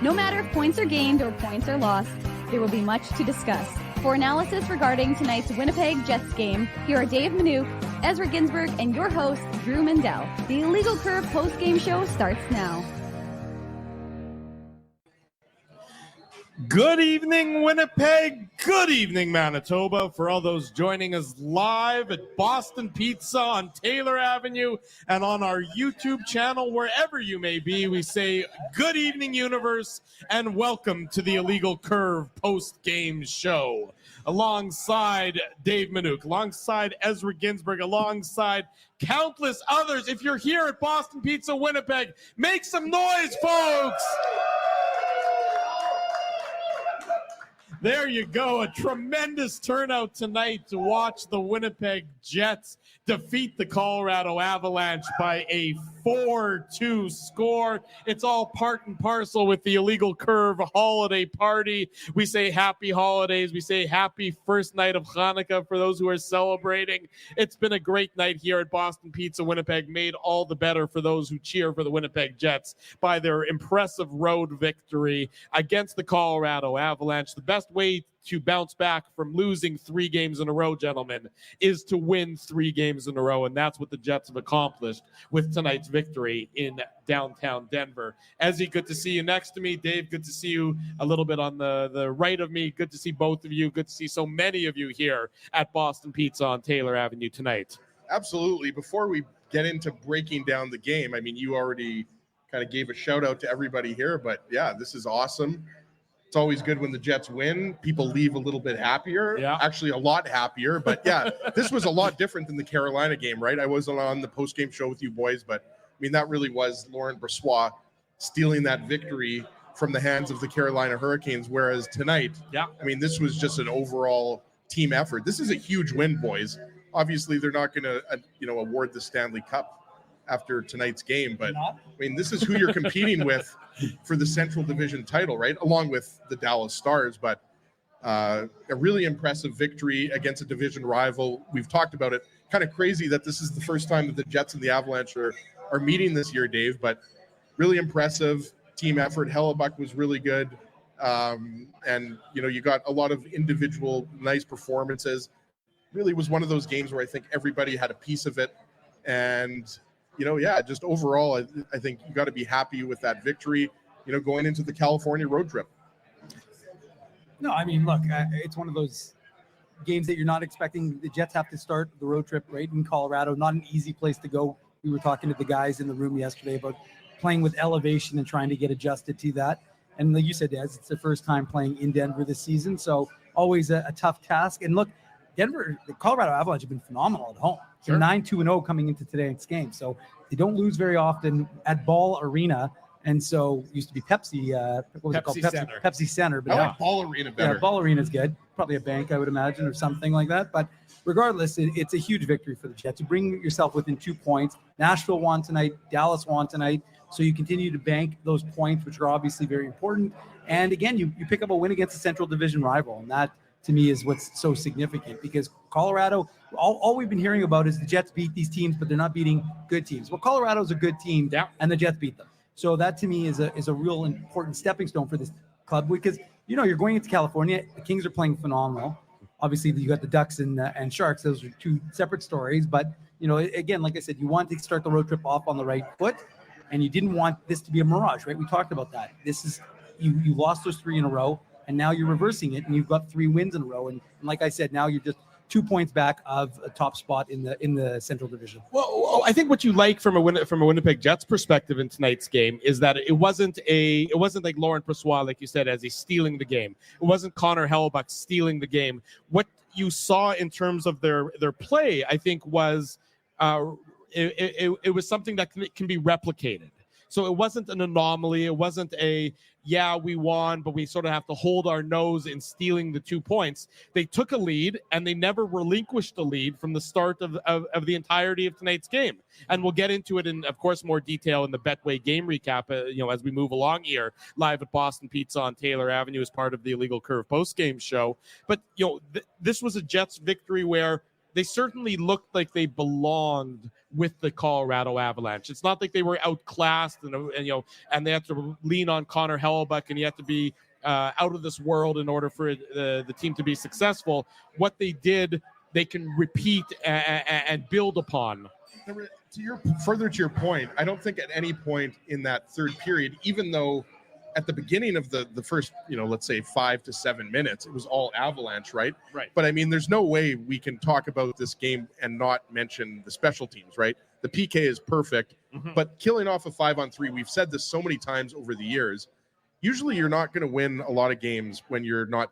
No matter if points are gained or points are lost, there will be much to discuss. For analysis regarding tonight's Winnipeg Jets game, here are Dave Manouk, Ezra Ginsburg, and your host, Drew Mandel. The Illegal Curve post-game show starts now. Good evening, Winnipeg. Good evening, Manitoba. For all those joining us live at Boston Pizza on Taylor Avenue and on our YouTube channel, wherever you may be, we say good evening, universe, and welcome to the Illegal Curve post-game show. Alongside Dave Manouk, alongside Ezra Ginsburg, alongside countless others. If you're here at Boston Pizza Winnipeg, make some noise, folks! There you go. A tremendous turnout tonight to watch the Winnipeg Jets defeat the Colorado Avalanche by a 4-2 score. It's all part and parcel with the Illegal Curve holiday party. We say happy holidays. We say happy first night of Hanukkah for those who are celebrating. It's been a great night here at Boston Pizza Winnipeg, made all the better for those who cheer for the Winnipeg Jets by their impressive road victory against the Colorado Avalanche. The best way to bounce back from losing 3 games in a row, gentlemen, is to win 3 games in a row, and that's what the Jets have accomplished with tonight's victory in downtown Denver. Ezzy, good to see you next to me. Dave, good to see you a little bit on the right of me. Good to see both of you. Good to see so many of you here at Boston Pizza on Taylor Avenue tonight. Absolutely. Before we get into breaking down the game, I mean, you already kind of gave a shout out to everybody here, but yeah, this is awesome. It's always good when the Jets win. People leave a little bit happier, actually a lot happier. But yeah, this was a lot different than the Carolina game, right? I wasn't on the post-game show with you boys, but I mean, that really was Laurent Brossoit stealing that victory from the hands of the Carolina Hurricanes. Whereas tonight, I mean, this was just an overall team effort. This is a huge win, boys. Obviously, they're not going to, award the Stanley Cup after tonight's game, but I mean, this is who you're competing with for the Central Division title, right? Along with the Dallas Stars, but a really impressive victory against a division rival. We've talked about it. Kind of crazy that this is the first time that the Jets and the Avalanche are meeting this year, Dave, but really impressive team effort. Hellebuck was really good. And, you got a lot of individual nice performances. Really was one of those games where I think everybody had a piece of it. And just overall, I think you got to be happy with that victory, going into the California road trip. No, I mean, look, it's one of those games that you're not expecting. The Jets have to start the road trip right in Colorado. Not an easy place to go. We were talking to the guys in the room yesterday about playing with elevation and trying to get adjusted to that. And like you said, Des, it's the first time playing in Denver this season. So always a tough task. And look, the Colorado Avalanche have been phenomenal at home. They're 9-2-0 coming into tonight's game. So they don't lose very often at Ball Arena. And so it used to be Pepsi, what was it called? Center. Pepsi Center. But I like Ball Arena better. Yeah, Ball Arena is good. Probably a bank, I would imagine, or something like that. But regardless, it's a huge victory for the Jets. You bring yourself within 2 points. Nashville won tonight. Dallas won tonight. So you continue to bank those points, which are obviously very important. And again, you pick up a win against a Central Division rival. And that, to me, is what's so significant, because Colorado, all we've been hearing about is the Jets beat these teams, but they're not beating good teams. Well, Colorado's a good team, and the Jets beat them. So that, to me, is a real important stepping stone for this club, because, you're going into California. The Kings are playing phenomenal. Obviously, you got the Ducks and Sharks. Those are 2 separate stories. But, again, like I said, you want to start the road trip off on the right foot, and you didn't want this to be a mirage, right? We talked about that. This is, you lost those 3 in a row, and now you're reversing it, and you've got 3 wins in a row. And like I said, now you're just 2 points back of a top spot in the Central Division. Well, I think what you like from a Winnipeg Jets perspective in tonight's game is that it wasn't like Laurent Brossoit, like you said, as he's stealing the game. It wasn't Connor Hellebuck stealing the game. What you saw in terms of their play, I think, was it was something that can be replicated. So it wasn't an anomaly. It wasn't we won, but we sort of have to hold our nose in stealing the 2 points. They took a lead, and they never relinquished the lead from the start of the entirety of tonight's game. And we'll get into it in, of course, more detail in the Betway game recap, as we move along here, live at Boston Pizza on Taylor Avenue as part of the Illegal Curve post-game show. But, this was a Jets victory where they certainly looked like they belonged with the Colorado Avalanche. It's not like they were outclassed and they had to lean on Connor Hellebuck and you have to be out of this world in order for the team to be successful. What they did, they can repeat and build upon. Further to your point, I don't think at any point in that third period, even though at the beginning of the first, let's say 5 to 7 minutes, it was all Avalanche, right? Right. But I mean, there's no way we can talk about this game and not mention the special teams, right? The PK is perfect, but killing off a 5-on-3, we've said this so many times over the years. Usually you're not going to win a lot of games when you're not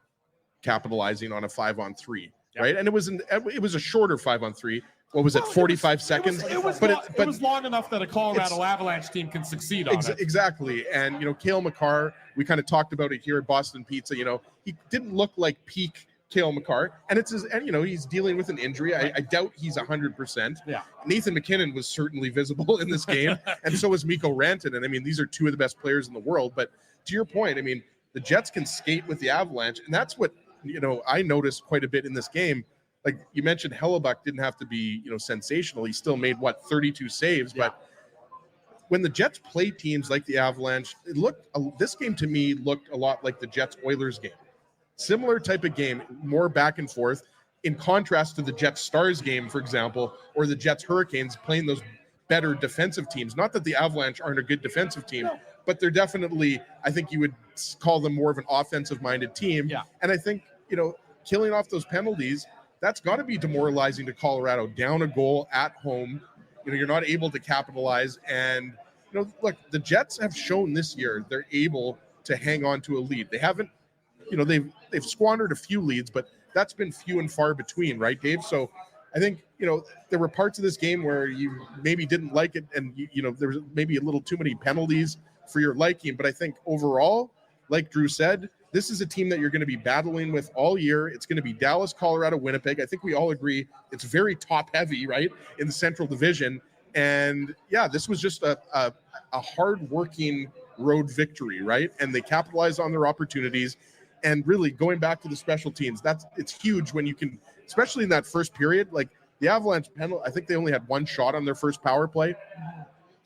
capitalizing on a 5-on-3, right? And it was a shorter 5-on-3. What was it, 45 seconds? It was long enough that a Colorado Avalanche team can succeed on it. Exactly. And, Cale Makar, we kind of talked about it here at Boston Pizza. He didn't look like peak Cale Makar. And he's dealing with an injury. I doubt he's 100%. Yeah. Nathan McKinnon was certainly visible in this game. And so was Mikko Rantanen. And, I mean, these are two of the best players in the world. But to your point, I mean, the Jets can skate with the Avalanche. And that's what, I noticed quite a bit in this game. Like you mentioned, Hellebuck didn't have to be, sensational. He still made 32 saves. Yeah. But when the Jets play teams like the Avalanche, this game to me looked a lot like the Jets Oilers game. Similar type of game, more back and forth. In contrast to the Jets Stars game, for example, or the Jets Hurricanes playing those better defensive teams. Not that the Avalanche aren't a good defensive team, but they're definitely, I think you would call them more of an offensive-minded team. Yeah. And I think, killing off those penalties, that's got to be demoralizing to Colorado. Down a goal at home, you're not able to capitalize. And, look, the Jets have shown this year they're able to hang on to a lead. They haven't, they've squandered a few leads, but that's been few and far between, right, Dave? So I think, there were parts of this game where you maybe didn't like it and, there was maybe a little too many penalties for your liking. But I think overall, like Drew said, this is a team that you're going to be battling with all year. It's going to be Dallas, Colorado, Winnipeg. I think we all agree it's very top heavy, right, in the Central Division. And yeah, this was just a hard-working road victory, right? And they capitalized on their opportunities. And really, going back to the special teams, it's huge when you can, especially in that first period. Like the Avalanche penalty, I think they only had one shot on their first power play.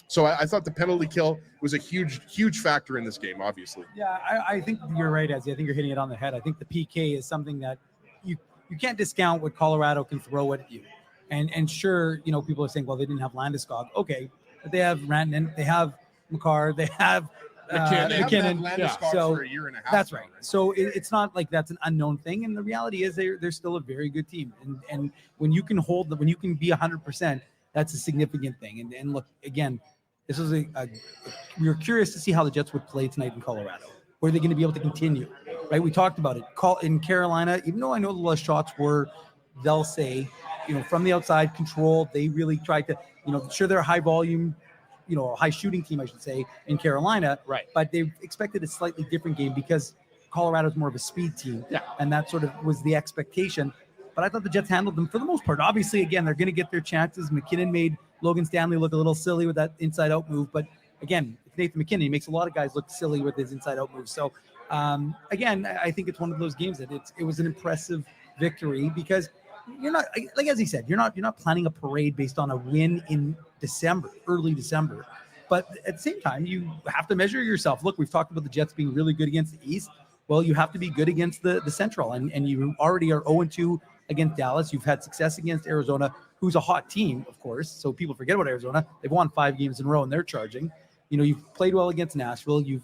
So I thought the penalty kill was a huge factor in this game, obviously. Yeah, I think you're right, Ezzy. I think you're hitting it on the head. I think the PK is something that you can't discount what Colorado can throw at you. And sure, people are saying, well, they didn't have Landeskog. Okay, but they have Rantanen, they have Makar, they have McKinnon. Landeskog for a year and a half. That's right. So it's not like that's an unknown thing. And the reality is they're still a very good team. And when you can when you can be 100%, that's a significant thing. And look, again, this was we were curious to see how the Jets would play tonight in Colorado. Were they going to be able to continue? Right? We talked about it. In Carolina, even though I know the less shots were, they'll say, from the outside, controlled. They really tried to, sure they're a high volume, a high shooting team, I should say, in Carolina. Right. But they expected a slightly different game because Colorado's more of a speed team. Yeah. And that sort of was the expectation. But I thought the Jets handled them for the most part. Obviously, again, they're going to get their chances. McKinnon made Logan Stanley look a little silly with that inside-out move. But again, Nathan McKinnon, he makes a lot of guys look silly with his inside-out moves. So, again, I think it's one of those games that it was an impressive victory because you're not, like as he said, you're not planning a parade based on a win in December, early December. But at the same time, you have to measure yourself. Look, we've talked about the Jets being really good against the East. Well, you have to be good against the Central, and you already are 0-2 against Dallas. You've had success against Arizona, who's a hot team, of course. So people forget about Arizona. They've won 5 games in a row, and they're charging. You've played well against Nashville. You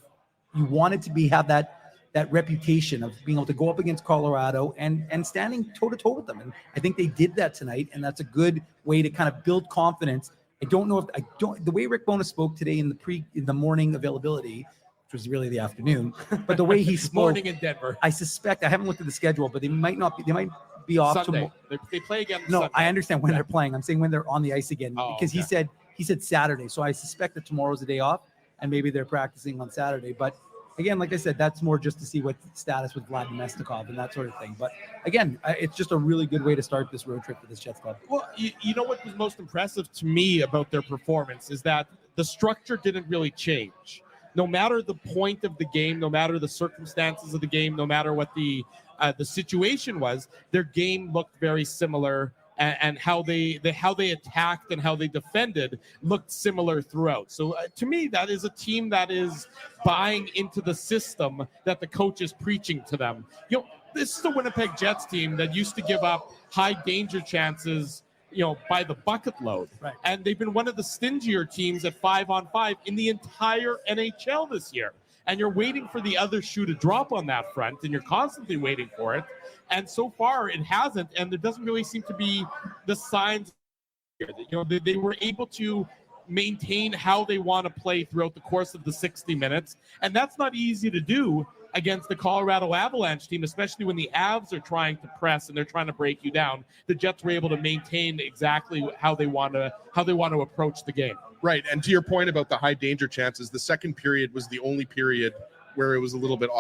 wanted to have that reputation of being able to go up against Colorado and standing toe-to-toe with them. And I think they did that tonight, and that's a good way to kind of build confidence. The way Rick Bowness spoke today in the morning availability, which was really the afternoon, but the way he spoke morning in Denver. I suspect, I haven't looked at the schedule, but they might be off Sunday. tomorrow. They play again. No, Sunday. I understand when they're playing. I'm saying when they're on the ice again, because okay. he said Saturday. So I suspect that tomorrow's a day off and maybe they're practicing on Saturday. But again, like I said, that's more just to see what status with Vlad Nemestikov and that sort of thing. But again, it's just a really good way to start this road trip for this Jets club. Well, you know what was most impressive to me about their performance is that the structure didn't really change. No matter the point of the game, no matter the circumstances of the game, no matter what the situation was, their game looked very similar and how they attacked and how they defended looked similar throughout. So to me, that is a team that is buying into the system that the coach is preaching to them. This is the Winnipeg Jets team that used to give up high danger chances, by the bucket load. Right. And they've been one of the stingier teams at 5-on-5 in the entire NHL this year. And you're waiting for the other shoe to drop on that front, and you're constantly waiting for it. And so far, it hasn't, and there doesn't really seem to be the signs. They were able to maintain how they want to play throughout the course of the 60 minutes, and that's not easy to do against the Colorado Avalanche team, especially when the Avs are trying to press and they're trying to break you down. The Jets were able to maintain exactly how they want to approach the game. Right, and to your point about the high danger chances, the second period was the only period where it was a little bit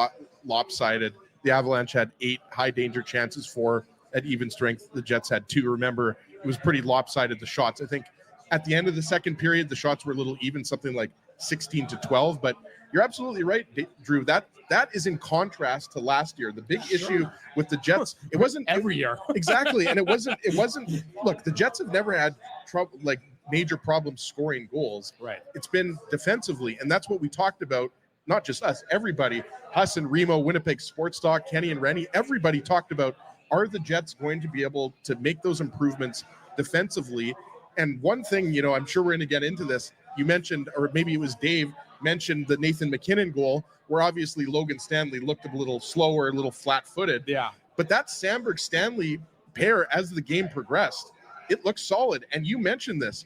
lopsided. The Avalanche had 8 high danger chances, 4 at even strength. The Jets had 2. Remember, it was pretty lopsided, the shots. I think at the end of the second period, the shots were a little even, something like 16-12. But you're absolutely right, Drew. That is in contrast to last year. The big issue with the Jets, it wasn't every year. Exactly, and it wasn't. Look, the Jets have never had trouble, like major problems scoring goals. Right. It's been defensively, and that's what we talked about. Not just us, everybody, us and Remo, Winnipeg Sports Talk, Kenny and Rennie, everybody talked about, are the Jets going to be able to make those improvements defensively? And one thing, I'm sure we're going to get into this. You mentioned, or maybe it was Dave, mentioned the Nathan McKinnon goal, where obviously Logan Stanley looked a little slower, a little flat-footed. Yeah. But that Sandberg-Stanley pair, as the game progressed, it looked solid. And you mentioned this.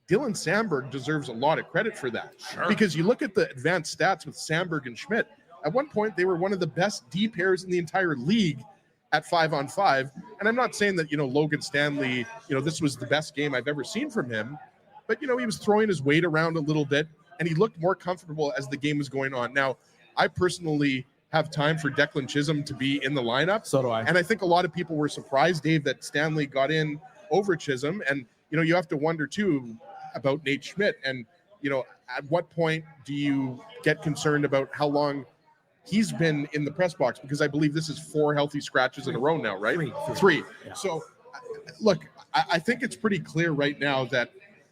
Dylan Sandberg deserves a lot of credit for that. Sure. Because you look at the advanced stats with Sandberg and Schmidt. At one point, they were one of the best D pairs in the entire league at 5-on-5. And I'm not saying that, Logan Stanley, this was the best game I've ever seen from him. But, he was throwing his weight around a little bit, and he looked more comfortable as the game was going on. Now, I personally have time for Declan Chisholm to be in the lineup. So do I. And I think a lot of people were surprised, Dave, that Stanley got in over Chisholm. And, you have to wonder, too, about Nate Schmidt. And, at what point do you get concerned about how long he's been in the press box? Because I believe this is 4 healthy scratches in a row now, right? Three. Yeah. So, look, I think it's pretty clear right now that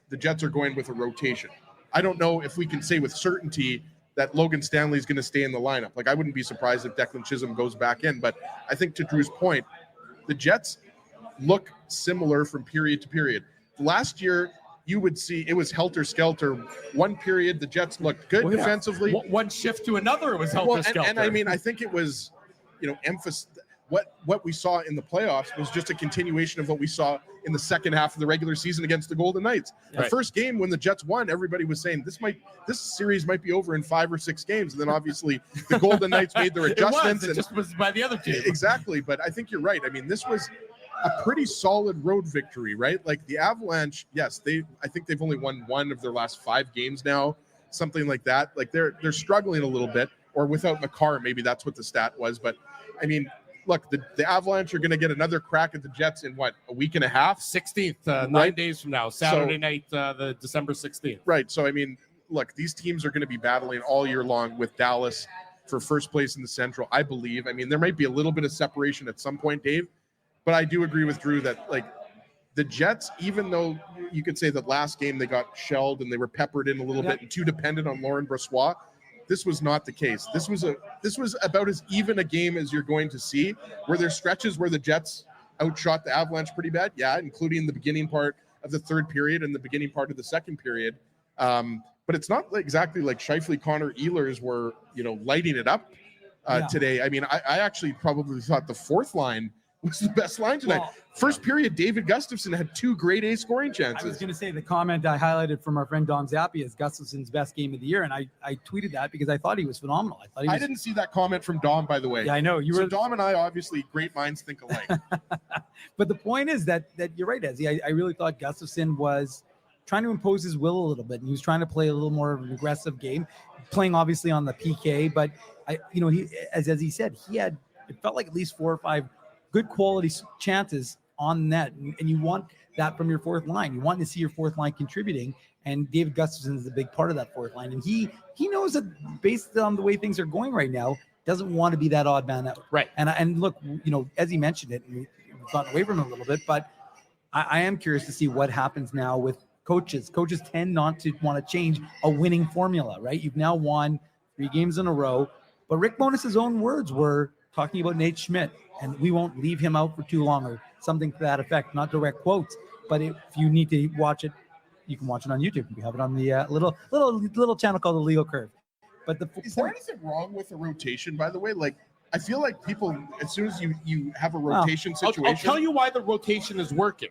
the Jets are going with a rotation. I don't know if we can say with certainty that Logan Stanley is going to stay in the lineup. Like, I wouldn't be surprised if Declan Chisholm goes back in. But I think to Drew's point, the Jets look similar from period to period. Last year, you would see it was helter-skelter. One period, the Jets looked good defensively. One shift to another, it was helter-skelter. And I mean, I think it was, emphasis. What we saw in the playoffs was just a continuation of what we saw in the second half of the regular season against the Golden Knights. The first game when the Jets won, everybody was saying this series might be over in 5 or 6 games. And then obviously the Golden Knights made their adjustments. It just was by the other team. Exactly. But I think you're right. I mean, this was a pretty solid road victory, right? Like the Avalanche, yes, I think they've only won 1 of their last 5 games now, something like that. Like they're struggling a little bit, or without Makar, maybe that's what the stat was. But I mean, look, the Avalanche are going to get another crack at the Jets in a week and a half? 16th, 9 days from now, Saturday night, the December 16th. Right. So, I mean, look, these teams are going to be battling all year long with Dallas for first place in the Central, I believe. I mean, there might be a little bit of separation at some point, Dave, but I do agree with Drew that, like, the Jets, even though you could say that last game they got shelled and they were peppered in a little bit and too dependent on Laurent Brossoit, this was not the case. This was about as even a game as you're going to see. Were there stretches where the Jets outshot the Avalanche pretty bad? Yeah, including the beginning part of the third period and the beginning part of the second period. But it's not exactly like Scheifele, Connor, Ehlers were, lighting it up today. I mean, I actually probably thought the fourth line was the best line tonight. Well, first period, David Gustafsson had 2 grade A scoring chances. I was going to say the comment I highlighted from our friend Dom Zappi is Gustafsson's best game of the year, and I tweeted that because I thought he was phenomenal. I didn't see that comment from Dom, by the way. Yeah, I know. So Dom and I, obviously, great minds think alike. But the point is that you're right, Ezzy. I really thought Gustafsson was trying to impose his will a little bit, and he was trying to play a little more of an aggressive game, playing obviously on the PK. But he, as he said, it felt like at least 4 or 5 good quality chances on net, and you want that from your fourth line. You want to see your fourth line contributing, and David Gustafsson is a big part of that fourth line. And he knows that based on the way things are going right now, doesn't want to be that odd man out. Right. And look, as he mentioned it, and we've gotten away from it a little bit, but I am curious to see what happens now with coaches. Coaches tend not to want to change a winning formula, right? You've now won 3 games in a row, but Rick Bowness's own words were talking about Nate Schmidt, and we won't leave him out for too long, or something to that effect. Not direct quotes, but if you need to watch it, you can watch it on YouTube. We have it on the little channel called The Legal Curve. But is there anything wrong with the rotation, by the way? Like, I feel like people, as soon as you have a rotation situation. I'll tell you why the rotation is working.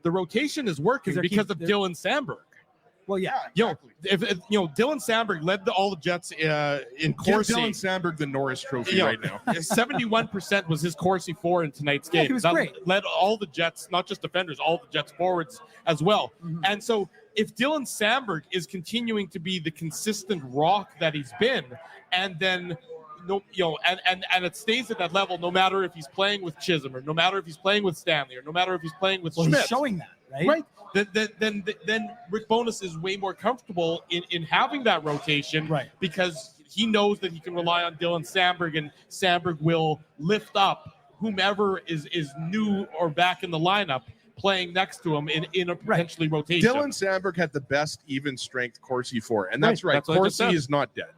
The rotation is working because of Dylan Sandberg. Well, yeah, exactly. If Dylan Sandberg led all the Jets in Corsi. Give Dylan Sandberg the Norris Trophy right now. 71% was his Corsi for in tonight's game. He was that great. Led all the Jets, not just defenders, all the Jets forwards as well. Mm-hmm. And so if Dylan Sandberg is continuing to be the consistent rock that he's been, and then and it stays at that level, no matter if he's playing with Chisholm, or no matter if he's playing with Stanley, or no matter if he's playing with Schmidt. He's showing that, right? Right. Then Rick Bowness is way more comfortable in having that rotation, right? Because he knows that he can rely on Dylan Sandberg, and Sandberg will lift up whomever is new or back in the lineup playing next to him in a potentially rotation. Dylan Sandberg had the best even strength Corsi for, and that's right. Corsi is not dead.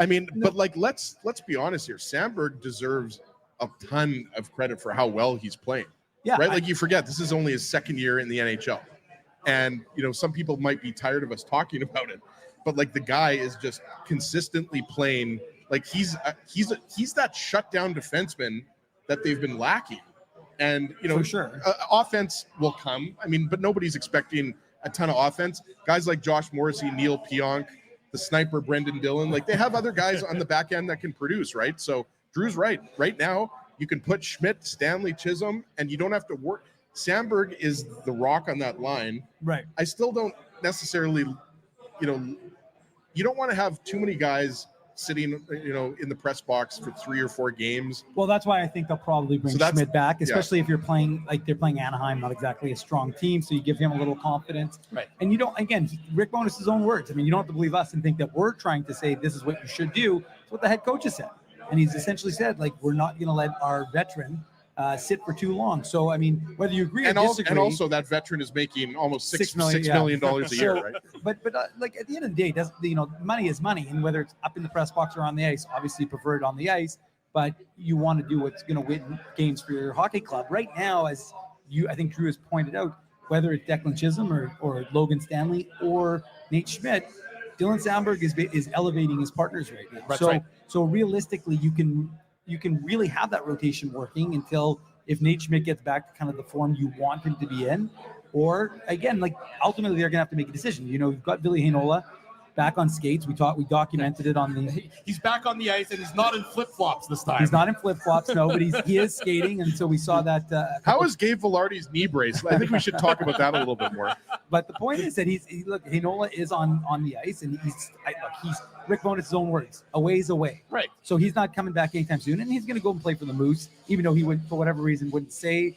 I mean, but like let's be honest here. Sandberg deserves a ton of credit for how well he's playing. Yeah, right. Like you forget, this is only his second year in the NHL, and some people might be tired of us talking about it, but like the guy is just consistently playing. Like he's that shutdown defenseman that they've been lacking, and for sure, offense will come. I mean, but nobody's expecting a ton of offense. Guys like Josh Morrissey, Neil Pionk, the sniper Brendan Dillon, like they have other guys on the back end that can produce, right? So Drew's right. Right now, you can put Schmidt, Stanley, Chisholm, and you don't have to work. Sandberg is the rock on that line. Right. I still don't necessarily, you don't want to have too many guys sitting, in the press box for 3 or 4 games. Well, that's why I think they'll probably bring Schmidt back, especially if you're playing like they're playing Anaheim, not exactly a strong team, so you give him a little confidence. Right. And Rick Bowness's own words. I mean, you don't have to believe us and think that we're trying to say this is what you should do. It's what the head coach has said. And he's essentially said, like, we're not going to let our veteran sit for too long. So, I mean, whether you agree or disagree. And also that veteran is making almost $6 million a year, right? But like at the end of the day, money is money. And whether it's up in the press box or on the ice, obviously you prefer it on the ice, but you want to do what's going to win games for your hockey club. Right now, I think Drew has pointed out, whether it's Declan Chisholm or Logan Stanley or Nate Schmidt, Dylan Sandberg is elevating his partners right now. That's right. So realistically, you can really have that rotation working until if Nate Schmidt gets back to kind of the form you want him to be in, or again, like ultimately they're gonna have to make a decision. You've got Ville Heinola back on skates. We documented it on the. He's back on the ice and he's not in flip flops this time. He's not in flip flops, no, but he is skating, and so we saw that. How is Gabe Velarde's knee brace? I think we should talk about that a little bit more. But the point is that Heinola is on the ice, and he's Rick Bowness's own words, a ways away. Right. So he's not coming back anytime soon, and he's going to go and play for the Moose, even though he would, for whatever reason, wouldn't say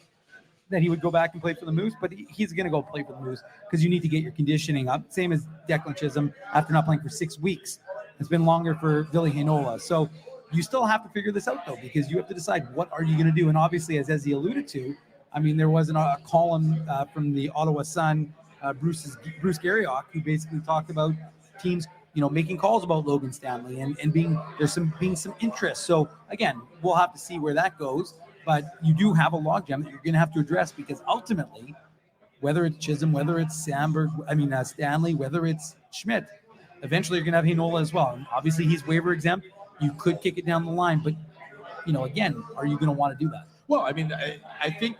that he would go back and play for the Moose, but he's going to go play for the Moose because you need to get your conditioning up. Same as Declan Chisholm after not playing for 6 weeks. It's been longer for Ville Heinola. So you still have to figure this out, though, because you have to decide what are you going to do. And obviously, as he alluded to, I mean, there was a column from the Ottawa Sun, Bruce Garriock, who basically talked about teams, making calls about Logan Stanley and being some interest. So again, we'll have to see where that goes. But you do have a logjam that you're going to have to address, because ultimately, whether it's Chisholm, whether it's Stanley, whether it's Schmidt, eventually you're going to have Heinola as well. And obviously, he's waiver exempt. You could kick it down the line, but again, are you going to want to do that? Well, I mean, I think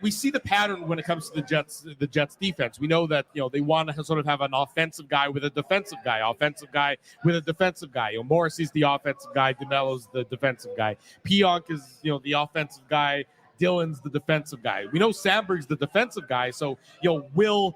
we see the pattern when it comes to the Jets defense. We know that they want to sort of have an offensive guy with a defensive guy, offensive guy with a defensive guy. Morrissey's the offensive guy, DeMello's the defensive guy, Pionk is the offensive guy, Dillon's the defensive guy. We know Sandberg's the defensive guy, so will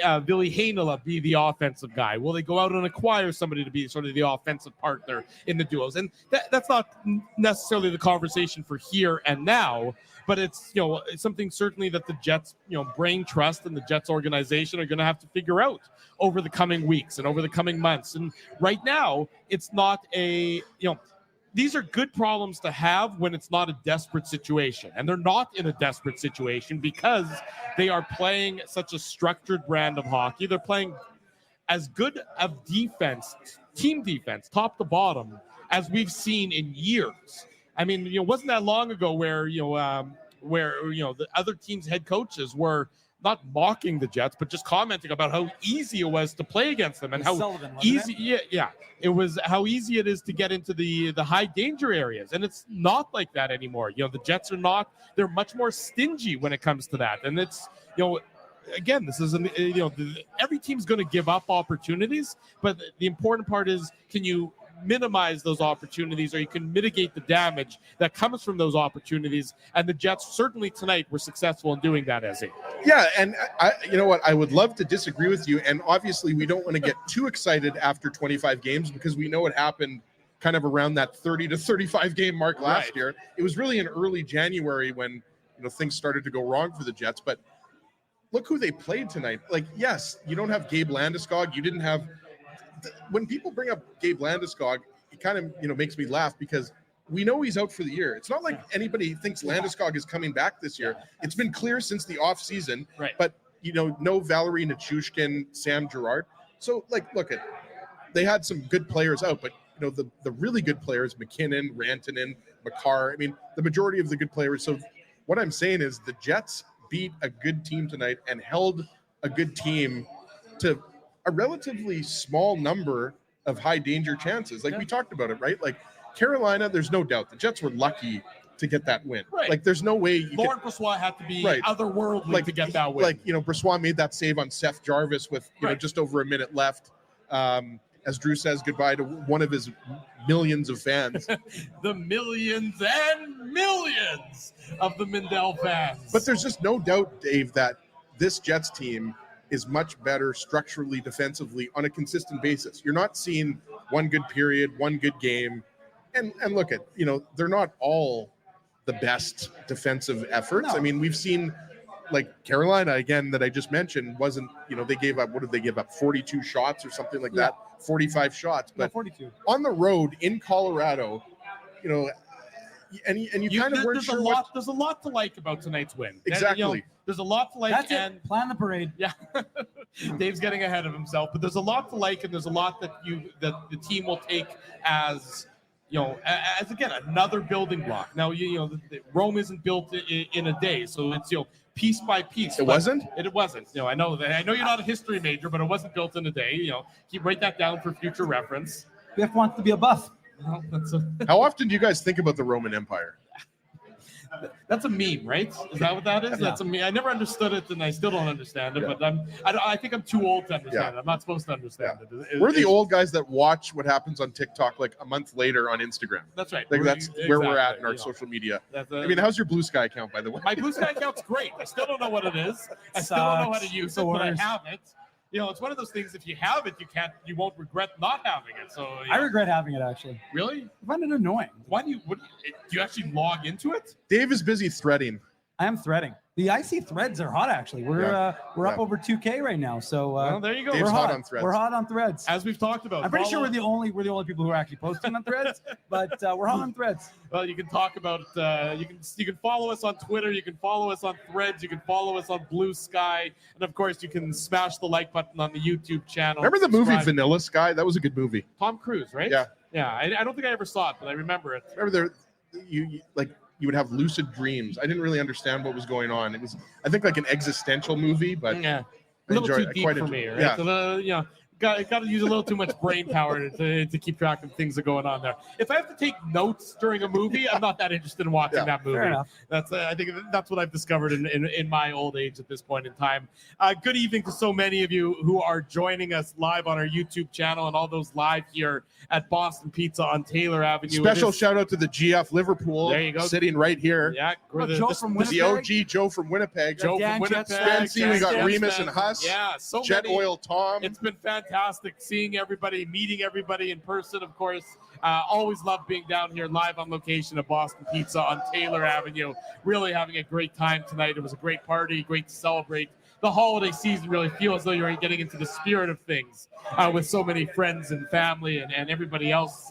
Ville Heinola be the offensive guy? Will they go out and acquire somebody to be sort of the offensive partner in the duos? And that's not necessarily the conversation for here and now, but it's it's something certainly that the Jets brain trust and the Jets organization are going to have to figure out over the coming weeks and over the coming months. And right now, it's not these are good problems to have when it's not a desperate situation. And they're not in a desperate situation because they are playing such a structured brand of hockey. They're playing as good of defense, team defense, top to bottom, as we've seen in years. I mean, wasn't that long ago where the other teams' head coaches were not mocking the Jets, but just commenting about how easy it was to play against them and how Sullivan, easy, it was how easy it is to get into the high danger areas. And it's not like that anymore. The Jets they're much more stingy when it comes to that. And it's, again, this is every team's going to give up opportunities, but the important part is, can you minimize those opportunities, or you can mitigate the damage that comes from those opportunities? And the Jets certainly tonight were successful in doing that, Ezzy. Yeah, and I would love to disagree with you, and obviously we don't want to get too excited after 25 games because we know it happened kind of around that 30 to 35 game mark last year. It was really in early January when things started to go wrong for the Jets, but look who they played tonight. Like, yes, you don't have Gabe Landeskog, you didn't have when people bring up Gabe Landeskog, it kind of makes me laugh because we know he's out for the year. It's not like anybody thinks Landeskog is coming back this year. It's been clear since the offseason. Right. But no Valerie Nichushkin, Sam Girard. So they had some good players out, but the really good players, McKinnon, Rantanen, Makar. I mean, the majority of the good players. So what I'm saying is the Jets beat a good team tonight and held a good team to a relatively small number of high danger chances. We talked about it, right? Like Carolina, there's no doubt the Jets were lucky to get that win. Right. Like there's no way Lauren Brossoit had to be otherworldly to get that win. Brossoit made that save on Seth Jarvis with just over a minute left. As Drew says goodbye to one of his millions of fans. The millions and millions of the Mindell fans. But there's just no doubt, Dave, that this Jets team is much better structurally, defensively on a consistent basis. You're not seeing one good period, one good game. And look at, they're not all the best defensive efforts. No. I mean, we've seen Carolina, again, that I just mentioned, wasn't, they gave up, what did they give up? 42 shots or something like that, 45 shots. But 42. On the road in Colorado, and you kind of weren't sure there's a lot to like about tonight's win. Exactly. There's a lot to like. That's it. Plan the parade. Yeah. Dave's getting ahead of himself, but there's a lot to like, and there's a lot that the team will take as again another building block. Now Rome isn't built in a day, so it's piece by piece. It wasn't. It wasn't. I know that. I know you're not a history major, but it wasn't built in a day. Write that down for future reference. Biff wants to be a buff. Well, How often do you guys think about the Roman Empire? That's a meme, right? Is that what that is? Yeah. That's a meme. I never understood it, and I still don't understand it. But I think I'm too old to understand it. I'm not supposed to understand it. We're the old guys that watch what happens on TikTok a month later on Instagram. That's right. That's where we're at in our social media. How's your Blue Sky account, by the way? My Blue Sky account's great. I still don't know what it is. I still don't know how to use it, but I have it. It's one of those things. If you have it, you won't regret not having it. So I regret having it, actually. Really? I find it annoying. Why do you actually log into it? Dave is busy threading. I am threading. The IC threads are hot, actually. We're up over 2K right now. So well, there you go. Dave's hot on threads. We're hot on threads. As we've talked about. I'm pretty sure we're the only people who are actually posting on threads, but we're hot on threads. Well, you can talk about you can follow us on Twitter, you can follow us on Threads, you can follow us on Blue Sky, and of course you can smash the like button on the YouTube channel. Remember the movie Vanilla Sky? That was a good movie. Tom Cruise, right? Yeah. Yeah. I don't think I ever saw it, but I remember it. Remember you would have lucid dreams. I didn't really understand what was going on. It was, I think, an existential movie, but yeah, a little too deep for me, right? Yeah. So got to use a little too much brain power to keep track of things that are going on there. If I have to take notes during a movie, I'm not that interested in watching that movie. Fair enough. That's I think that's what I've discovered in my old age at this point in time. Good evening to so many of you who are joining us live on our YouTube channel and all those live here at Boston Pizza on Taylor Avenue. Special shout out to the GF Liverpool. There you go. Sitting right here. Yeah, Joe from Winnipeg. The OG Joe from Winnipeg. Joe from Winnipeg. Spency, we got Remus and Huss. Yeah, so Jet many. Oil Tom. It's been fantastic seeing everybody, meeting everybody in person, of course. Always love being down here live on location at Boston Pizza on Taylor Avenue. Really having a great time tonight. It was a great party, great to celebrate the holiday season really feel as though you're getting into the spirit of things with so many friends and family and everybody else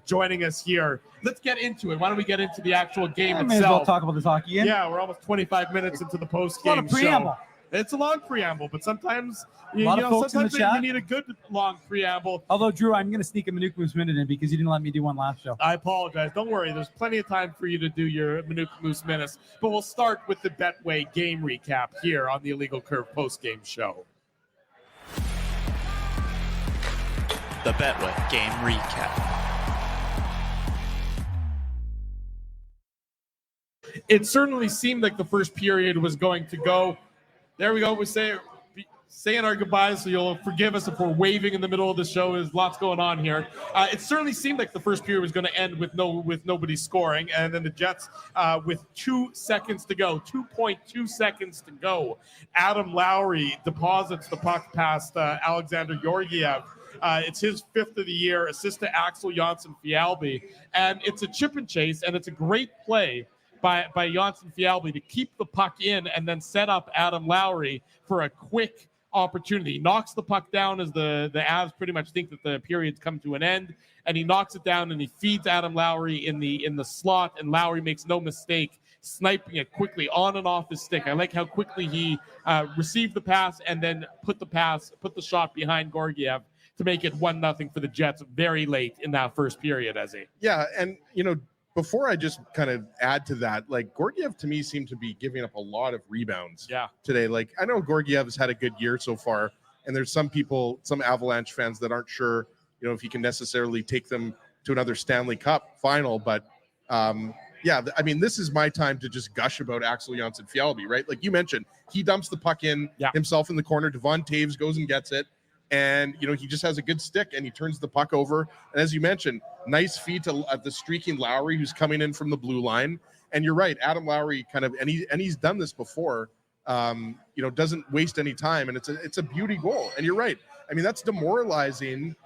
joining us here. Let's get into it. Why don't we get into the actual game itself? May as well talk about this hockey game. Yeah, we're almost 25 minutes into the post-game preamble. show. It's a long preamble, but sometimes sometimes you need a good long preamble. Although, Drew, I'm going to sneak a Manuk Moose minute in because you didn't let me do one last show. I apologize. Don't worry. There's plenty of time for you to do your Manuk Moose minutes. But we'll start with the Betway game recap here on the Illegal Curve post-game show. The Betway game recap. It certainly seemed like the first period was going to go. There we go. We're saying our goodbyes, so you'll forgive us if we're waving in the middle of the show. There's lots going on here. It certainly seemed like the first period was going to end with nobody scoring, and then the Jets, with 2 seconds to go, 2.2 seconds to go, Adam Lowry deposits the puck past Alexander Georgiev. It's his 5th of the year, assist to Axel Jonsson-Fjällby, and it's a chip and chase, and it's a great play by Jonsson-Fjällby to keep the puck in and then set up Adam Lowry for a quick opportunity. He knocks the puck down as the Avs pretty much think that the period's come to an end, and he knocks it down and he feeds Adam Lowry in the slot, and Lowry makes no mistake sniping it quickly on and off his stick. I like how quickly he received the pass and then put the shot behind Georgiev to make it 1-0 for the Jets very late in that first period, Ezzy. Yeah, and before I just kind of add to that, like Georgiev to me seemed to be giving up a lot of rebounds today. Like I know Georgiev has had a good year so far, and there's some Avalanche fans that aren't sure, if he can necessarily take them to another Stanley Cup final. But this is my time to just gush about Axel Jonsson-Fjällby, right? Like you mentioned, he dumps the puck in himself in the corner. Devon Taves goes and gets it. And, he just has a good stick and he turns the puck over. And as you mentioned, nice feed to the streaking Lowry, who's coming in from the blue line. And you're right, Adam Lowry and he's done this before, doesn't waste any time. And it's a beauty goal. And you're right. I mean, that's demoralizing.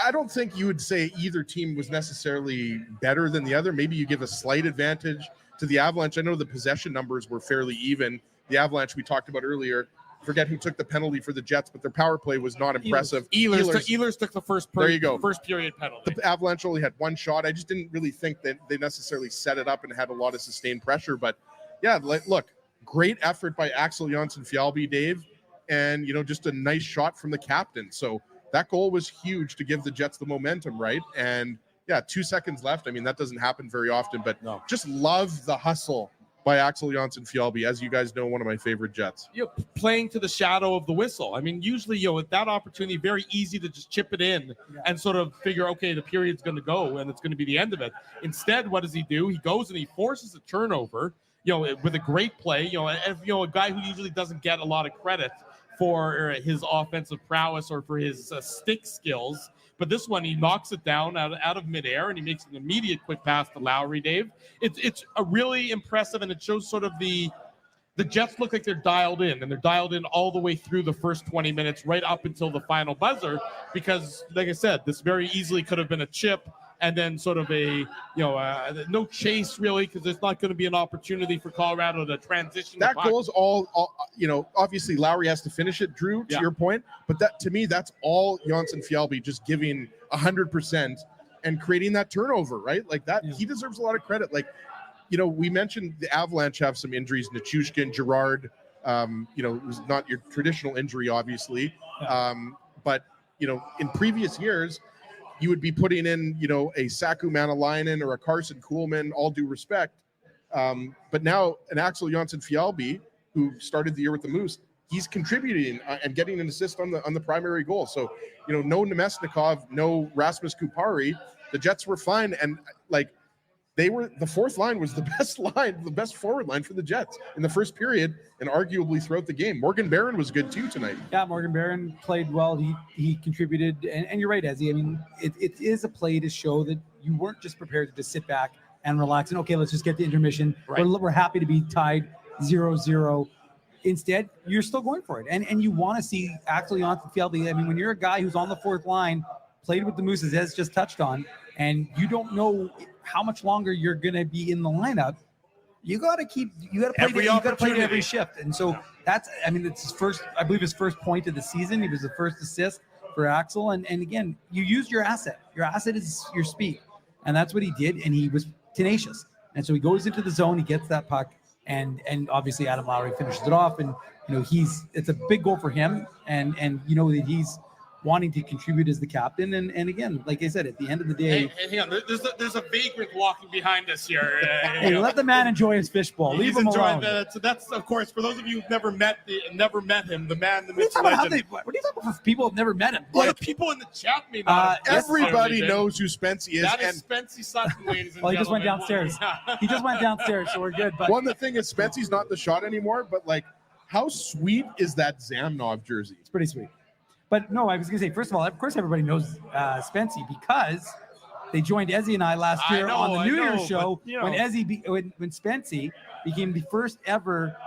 I don't think you would say either team was necessarily better than the other. Maybe you give a slight advantage to the Avalanche. I know the possession numbers were fairly even. The Avalanche we talked about earlier, forget who took the penalty for the Jets, but their power play was not impressive. Ehlers took the first period penalty. The Avalanche only had one shot. I just didn't really think that they necessarily set it up and had a lot of sustained pressure. But yeah, look, great effort by Axel Jonsson-Fjällby, Dave, and just a nice shot from the captain. So that goal was huge to give the Jets the momentum, right? And yeah, 2 seconds left. I mean, that doesn't happen very often, but just love the hustle by Axel Jonsson-Fjällby, as you guys know, one of my favorite Jets. Playing to the shadow of the whistle. I mean, usually, with that opportunity, very easy to just chip it in and sort of figure, okay, the period's going to go and it's going to be the end of it. Instead, what does he do? He goes and he forces a turnover, with a great play, a guy who usually doesn't get a lot of credit for his offensive prowess or for his stick skills. But this one, he knocks it down out of midair, and he makes an immediate quick pass to Lowry, Dave. It's a really impressive, and it shows sort of the Jets look like they're dialed in, and they're dialed in all the way through the first 20 minutes, right up until the final buzzer, because, like I said, this very easily could have been a chip, and then sort of no chase really, because there's not going to be an opportunity for Colorado to transition. That goal's all, obviously Lowry has to finish it, Drew, to your point, but that to me, that's all Jonsson-Fjällby just giving 100% and creating that turnover, right? Like that, he deserves a lot of credit. Like, we mentioned the Avalanche have some injuries, Nichushkin, Girard, it was not your traditional injury, obviously. But, in previous years, you would be putting in, a Saku Manalainen or a Carson Kuhlman, all due respect. But now an Axel Jonsson-Fjällby, who started the year with the Moose, he's contributing and getting an assist on the primary goal. So, no Nemesnikov, no Rasmus Kupari. The Jets were fine. And the fourth line was the best forward line for the Jets in the first period and arguably throughout the game. Morgan Barron was good too tonight. Yeah, Morgan Barron played well. He contributed. And you're right, Ezzy. I mean, it is a play to show that you weren't just prepared to just sit back and relax and, okay, let's just get the intermission. Right. We're happy to be tied 0-0. Instead, you're still going for it. And you want to see Axel Jonsson-Fjällby. I mean, when you're a guy who's on the fourth line, played with the Moose, as Ez just touched on, and you don't know how much longer you're going to be in the lineup, you got to play every shift. And so it's his first, I believe his first point of the season. He was the first assist for Axel. And again, you use your asset. Your asset is your speed. And that's what he did. And he was tenacious. And so he goes into the zone, he gets that puck, and obviously Adam Lowry finishes it off. And, it's a big goal for him. And that he's wanting to contribute as the captain. And again, like I said, at the end of the day, hang on. There's a vagrant walking behind us here. Hey, let the man enjoy his fishbowl. Leave him alone. That's of course for those of you who've never met him, the man, the myth, what are you talking about? People have never met him. Well, the people in the chat may not. Everybody knows who Spency is. That is Spency Sutton, ladies and well, gentlemen. he just went downstairs. He just went downstairs, so we're good. But the thing is, Spency's not the shot anymore. But like, how sweet is that Zamnov jersey? It's pretty sweet. But no, I was going to say, first of all, of course, everybody knows Spency because they joined Ezzy and I last year on the New Year's show when Spency became the first ever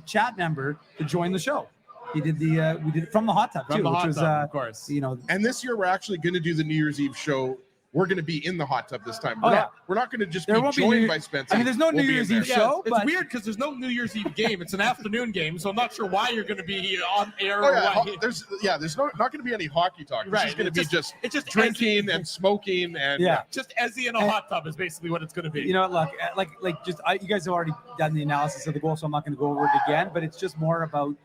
chat member to join the show. He did we did it from the hot tub too, which was of course. And this year we're actually going to do the New Year's Eve show. We're going to be in the hot tub this time. We're not going to just be joined by Spencer. I mean, there's no New Year's Eve show. It's weird because there's no New Year's Eve game. It's an afternoon game, so I'm not sure why you're going to be on air. There's not going to be any hockey talk. Right. It's going to be just drinking and smoking and just Ezzy in a hot tub is basically what it's going to be. You guys have already done the analysis of the goal, so I'm not going to go over it again. But it's just more about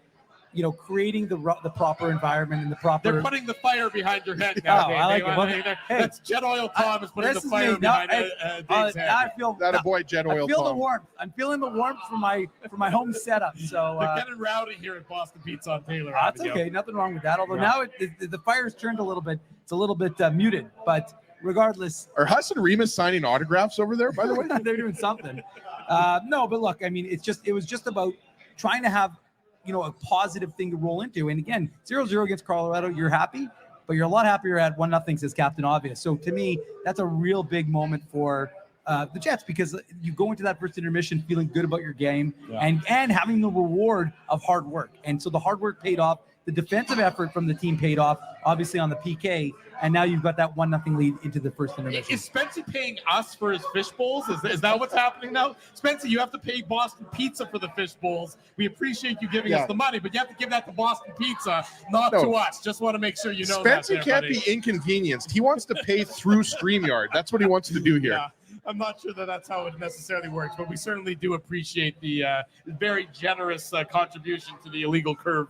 creating the proper environment and the proper. They're putting the fire behind your head now. That's Jet Oil Tom is putting the fire behind Dave's head. I feel that a boy Jet Oil. I feel Tom. the warmth. I'm feeling the warmth from my home setup. So they're getting rowdy here at Boston Pizza on Taylor. That's okay. Nothing wrong with that. Although now the fire's turned a little bit. It's a little bit muted, but regardless. Are Huss and Remus signing autographs over there? By the way, they're doing something. No, but look, I mean, it was just about trying to have a positive thing to roll into. And again, 0-0 against Colorado, you're happy, but you're a lot happier at 1-0, says Captain Obvious. So to me, that's a real big moment for the Jets because you go into that first intermission feeling good about your game and having the reward of hard work. And so the hard work paid off. The defensive effort from the team paid off, obviously on the PK, and now you've got that 1-0 lead into the first intermission. Is Spencer paying us for his fish bowls? Is that what's happening now? Spencer, you have to pay Boston Pizza for the fish bowls. We appreciate you giving us the money, but you have to give that to Boston Pizza, not to us. Just want to make sure you know Spencer can't be inconvenienced. He wants to pay through StreamYard. That's what he wants to do here. Yeah. I'm not sure that's how it necessarily works, but we certainly do appreciate the very generous contribution to the Illegal Curve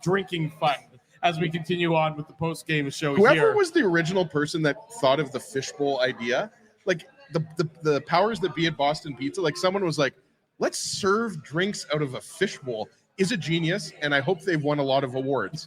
drinking fund as we continue on with the post-game show. Whoever was the original person that thought of the fishbowl idea, like the powers that be at Boston Pizza, like someone was like, let's serve drinks out of a fishbowl. Is a genius, and I hope they've won a lot of awards.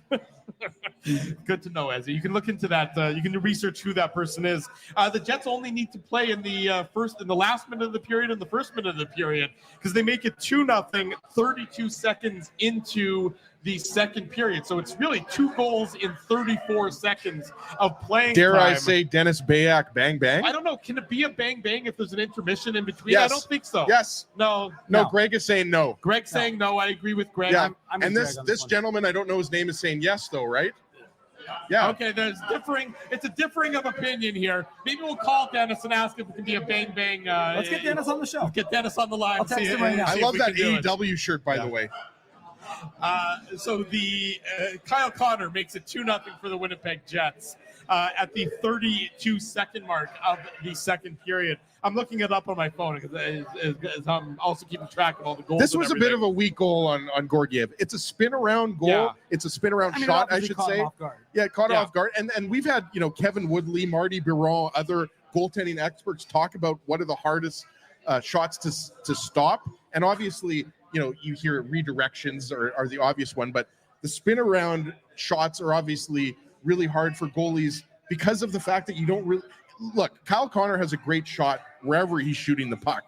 Good to know, Ezzy. You can look into that. You can research who that person is. The Jets only need to play in the last minute of the period and the first minute of the period because they make it 2-0 32 seconds into the second period. So it's really 2 goals in 34 seconds of playing Dare time. I say Dennis Bayak bang bang? I don't know. Can it be a bang bang if there's an intermission in between? Yes. I don't think so. Yes. No. Greg is saying no. Greg's saying no. I agree with Greg. Yeah. I'm and this gentleman, I don't know his name, is saying yes though, right? Yeah. Okay, it's a differing of opinion here. Maybe we'll call Dennis and ask if it can be a bang bang. Let's get Dennis on the show. Let's get Dennis on the line. I'll text him right now. I love that AEW shirt, by the way. So the Kyle Connor makes it 2-0 for the Winnipeg Jets at the 32-second mark of the second period. I'm looking it up on my phone because I'm also keeping track of all the goals. This was a bit of a weak goal on Gorgiev. It's a spin around goal. Yeah. It's a spin around shot, I should say. Yeah, caught off guard. And we've had Kevin Woodley, Marty Biron, other goaltending experts talk about what are the hardest shots to stop. And obviously, you hear redirections are the obvious one, but the spin around shots are obviously really hard for goalies because of the fact that you don't really look. Kyle Connor has a great shot wherever he's shooting the puck,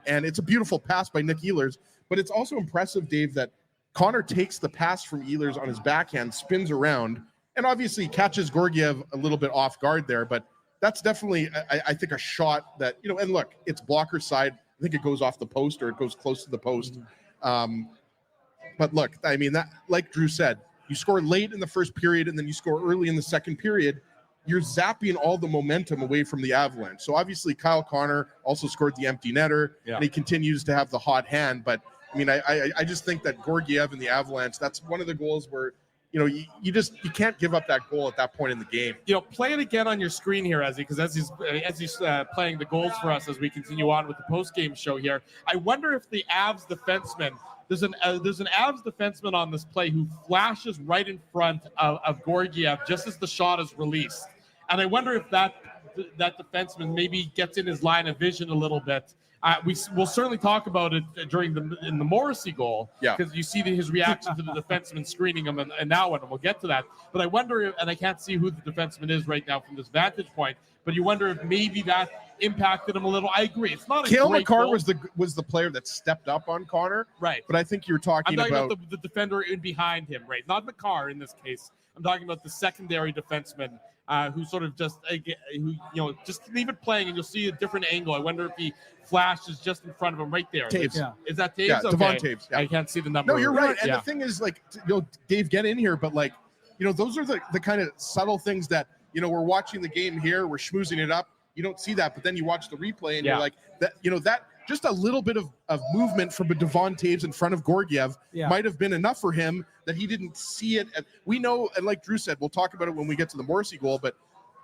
and it's a beautiful pass by Nick Ehlers. But it's also impressive, Dave, that Connor takes the pass from Ehlers on his backhand, spins around, and obviously catches Gorgiev a little bit off guard there. But that's definitely, I think, a shot that and look, it's blocker side. I think it goes off the post or it goes close to the post. But look, I mean, that, like Drew said, you score late in the first period and then you score early in the second period, you're zapping all the momentum away from the Avalanche. So obviously Kyle Connor also scored the empty netter and he continues to have the hot hand, but I mean, I just think that Georgiev and the Avalanche, that's one of the goals where, you can't give up that goal at that point in the game. Play it again on your screen here, Ezzy, because as he's playing the goals for us as we continue on with the post-game show here. I wonder if the Avs defenseman, there's an Avs defenseman on this play who flashes right in front of Georgiev just as the shot is released. And I wonder if that defenseman maybe gets in his line of vision a little bit. We'll certainly talk about it in the Morrissey goal, because you see his reaction to the defenseman screening him and now and we'll get to that. But I wonder, and I can't see who the defenseman is right now from this vantage point, but you wonder if maybe that impacted him a little. I agree. It's not a Cale great Makar goal. was the player that stepped up on Connor, right? But I think you're talking about the defender in behind him, right? Not Makar in this case. I'm talking about the secondary defenseman. Who sort of just leave it playing and you'll see a different angle. I wonder if he flashes just in front of him right there. Taves. Yeah. Is that Taves? Yeah, okay. Devon Taves. Yeah. I can't see the number. No, you're right. And yeah. the thing is, Dave, get in here, but those are the kind of subtle things that, we're watching the game here, we're schmoozing it up. You don't see that, but then you watch the replay and you're like, that just a little bit of movement from a Devon Taves in front of Georgiev might have been enough for him that he didn't see it. We know, and like Drew said, we'll talk about it when we get to the Morrissey goal, but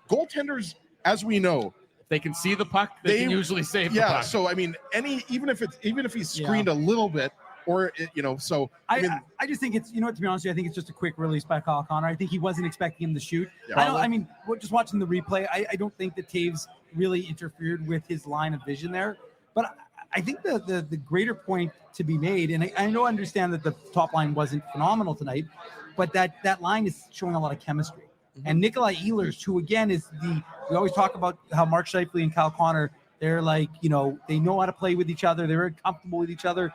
goaltenders, as we know, if they can see the puck, they can usually save the puck. Yeah, so I mean, even if he's screened a little bit, or I just think it's, to be honest with you, I think it's just a quick release by Kyle Connor. I think he wasn't expecting him to shoot. Yeah. Just watching the replay, I don't think that Taves really interfered with his line of vision there. But I think the greater point to be made, and I understand that the top line wasn't phenomenal tonight, but that line is showing a lot of chemistry. Mm-hmm. And Nikolai Ehlers, who again we always talk about how Mark Scheifele and Kyle Connor, they're they know how to play with each other. They're very comfortable with each other.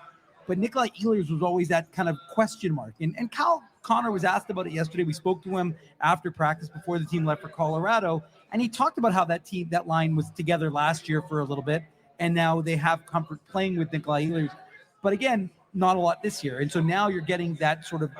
But Nikolai Ehlers was always that kind of question mark. And Kyle Connor was asked about it yesterday. We spoke to him after practice before the team left for Colorado. And he talked about how that line was together last year for a little bit. And now they have comfort playing with Nikolai Ehlers. But again, not a lot this year. And so now you're getting that sort of,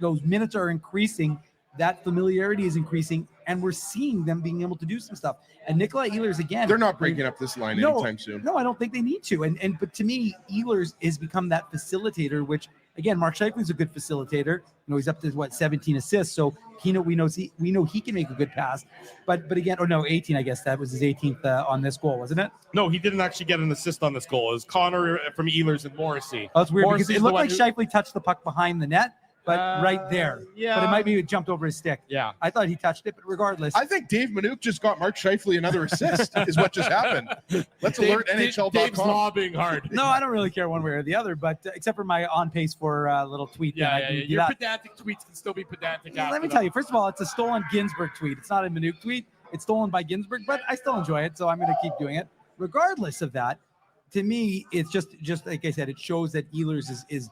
those minutes are increasing, that familiarity is increasing, and we're seeing them being able to do some stuff. And Nikolai Ehlers, again, they're not breaking up this line anytime soon. No, I don't think they need to. But to me, Ehlers has become that facilitator, which again, Mark Scheifele's a good facilitator. He's up to 17 assists. So we know he can make a good pass. But again, 18. I guess that was his 18th on this goal, wasn't it? No, he didn't actually get an assist on this goal. It was Connor from Ehlers and Morrissey. Oh, that's weird Morrissey's because it looked like Scheifele touched the puck behind the net. But right there. Yeah. But it might be it jumped over his stick. Yeah. I thought he touched it, but regardless. I think Dave Manouk just got Mark Scheifele another assist is what just happened. Let's alert NHL.com. Dave's lobbying hard. No, I don't really care one way or the other, but except for my on pace for a little tweet. Your pedantic tweets can still be pedantic. Let me tell you, first of all, it's a stolen Ginsburg tweet. It's not a Manouk tweet. It's stolen by Ginsburg, but I still enjoy it, so I'm going to keep doing it. Regardless of that, to me, it's just like I said, it shows that Ehlers is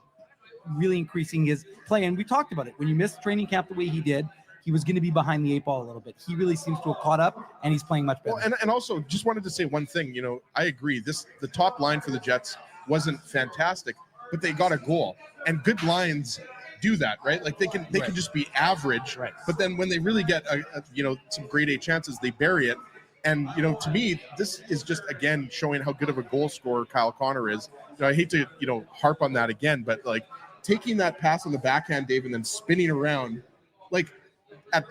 really increasing his play. And we talked about it. When you missed training camp the way he did, he was going to be behind the 8 ball a little bit. He really seems to have caught up, and he's playing much better. Well, and also, just wanted to say one thing. I agree. The top line for the Jets wasn't fantastic, but they got a goal. And good lines do that, right? Like they can just be average, right. But then when they really get some grade A chances, they bury it. And to me, this is just again showing how good of a goal scorer Kyle Connor is. I hate to harp on that again, but taking that pass on the backhand, Dave, and then spinning around, at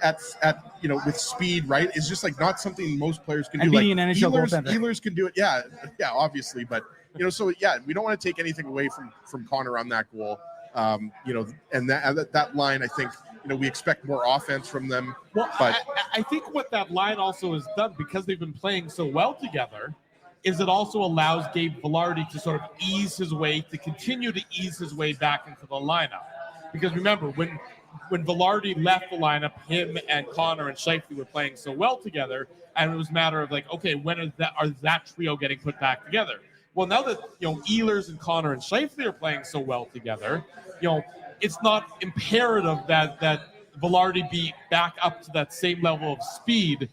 with speed, right, is just not something most players can do. Being an NHL goaltender. Ehlers can do it, yeah, obviously, but so yeah, we don't want to take anything away from Connor on that goal, and that line, I think, we expect more offense from them. Well, but I think what that line also has done, because they've been playing so well together, is it also allows Gabe Vilardi to sort of continue to ease his way back into the lineup. Because remember, when Vilardi left the lineup, him and Connor and Scheifele were playing so well together, and it was a matter of okay, when is that trio getting put back together? Well, now that Ehlers and Connor and Scheifele are playing so well together, it's not imperative that Vilardi be back up to that same level of speed,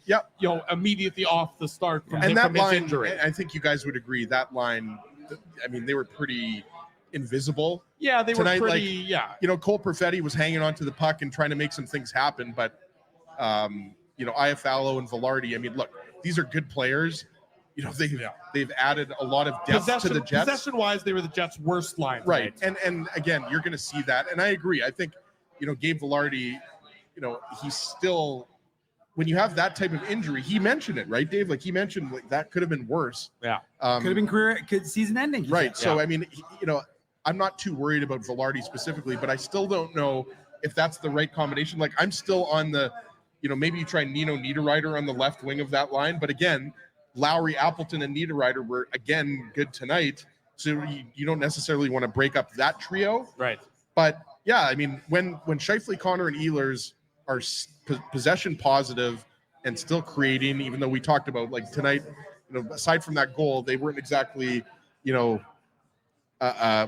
immediately off the start from his injury. I think you guys would agree that line, they were pretty invisible. Yeah, they tonight, were pretty, Cole Perfetti was hanging onto the puck and trying to make some things happen, but, Iafallo and Vilardi, look, these are good players, they've added a lot of depth to the Jets. Possession-wise, they were the Jets' worst line Right. tonight. And again, you're going to see that. And I agree. I think, Gabe Velarde, he's still, when you have that type of injury, he mentioned it, right, Dave? Like he mentioned that could have been worse. Yeah. Could have been season ending. Right. Said. So, I mean, I'm not too worried about Velarde specifically, but I still don't know if that's the right combination. Like I'm still on the, maybe you try Nino Niederreiter on the left wing of that line. But again, Lowry, Appleton, and Niederreiter were, again, good tonight. So you don't necessarily want to break up that trio. Right. But, yeah, I mean, when Scheifele, Connor, and Ehlers are possession positive and still creating, even though we talked about, like, tonight, aside from that goal, they weren't exactly,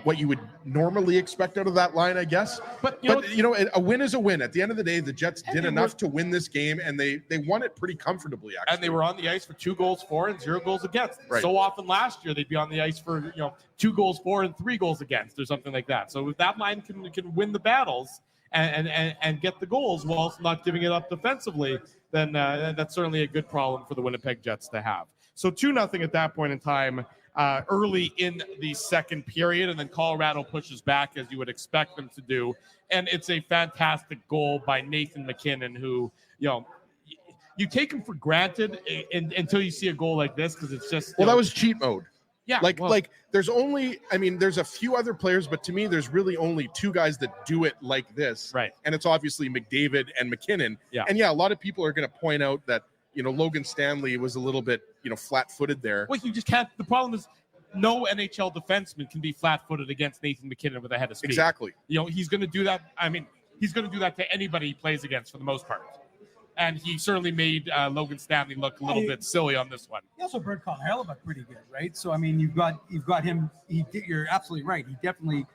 what you would normally expect out of that line, I guess. But a win is a win. At the end of the day, the Jets did enough to win this game, and they won it pretty comfortably, actually. And they were on the ice for 2 goals for and 0 goals against. Right. So often last year, they'd be on the ice for 2 goals for and 3 goals against, or something like that. So if that line can win the battles and get the goals while also not giving it up defensively, then that's certainly a good problem for the Winnipeg Jets to have. So 2-0 at that point in time. Early in the second period, and then Colorado pushes back as you would expect them to do. And it's a fantastic goal by Nathan MacKinnon, who, you take him for granted until you see a goal like this, because it's just... Well, that was cheat mode. Yeah. Like there's a few other players, but to me, there's really only 2 guys that do it like this. Right. And it's obviously McDavid and McKinnon. Yeah. And a lot of people are going to point out that, Logan Stanley was a little bit, flat-footed there. Well, you just can't. The problem is no NHL defenseman can be flat-footed against Nathan MacKinnon with a head of speed. Exactly. He's going to do that. I mean, he's going to do that to anybody he plays against for the most part. And he certainly made Logan Stanley look a little bit silly on this one. He also burned Connor Hellebuyck pretty good, right? So I mean, you've got him. You're absolutely right. He definitely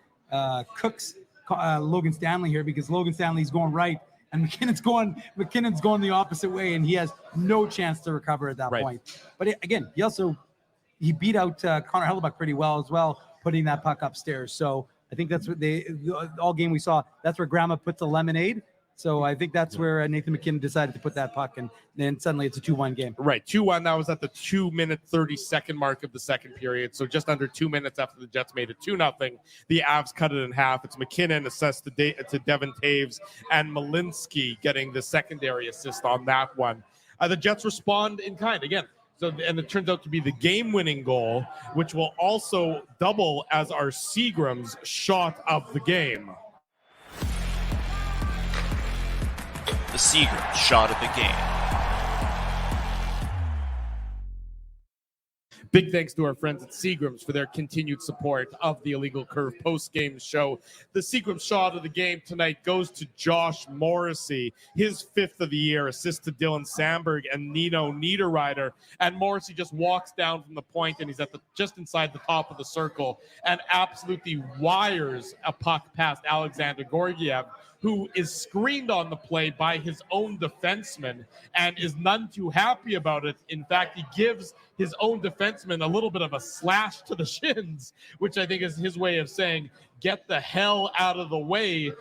cooks Logan Stanley here, because Logan Stanley's going right, and McKinnon's going the opposite way, and he has no chance to recover at that point. But again, he beat out Connor Hellebuyck pretty well as well, putting that puck upstairs. So I think that's what all game we saw. That's where Grandma put the lemonade. So I think that's where Nathan MacKinnon decided to put that puck, and then suddenly it's a 2-1 game. Right, 2-1. That was at the 2-minute 30-second mark of the second period. So just under 2 minutes after the Jets made it 2-0, the Avs cut it in half. It's MacKinnon assist to Devin Taves, and Malinsky getting the secondary assist on that one. The Jets respond in kind again. So, and it turns out to be the game-winning goal, which will also double as our Seagram's shot of the game. The Seagram shot of the game. Big thanks to our friends at Seagram's for their continued support of the Illegal Curve post-game show. The Seagram's shot of the game tonight goes to Josh Morrissey, his 5th of the year, assist to Dylan Sandberg and Nino Niederreiter. And Morrissey just walks down from the point, and he's at just inside the top of the circle, and absolutely wires a puck past Alexander Gorgiev, who is screened on the play by his own defenseman and is none too happy about it. In fact, he gives his own defenseman a little bit of a slash to the shins, which I think is his way of saying, get the hell out of the way.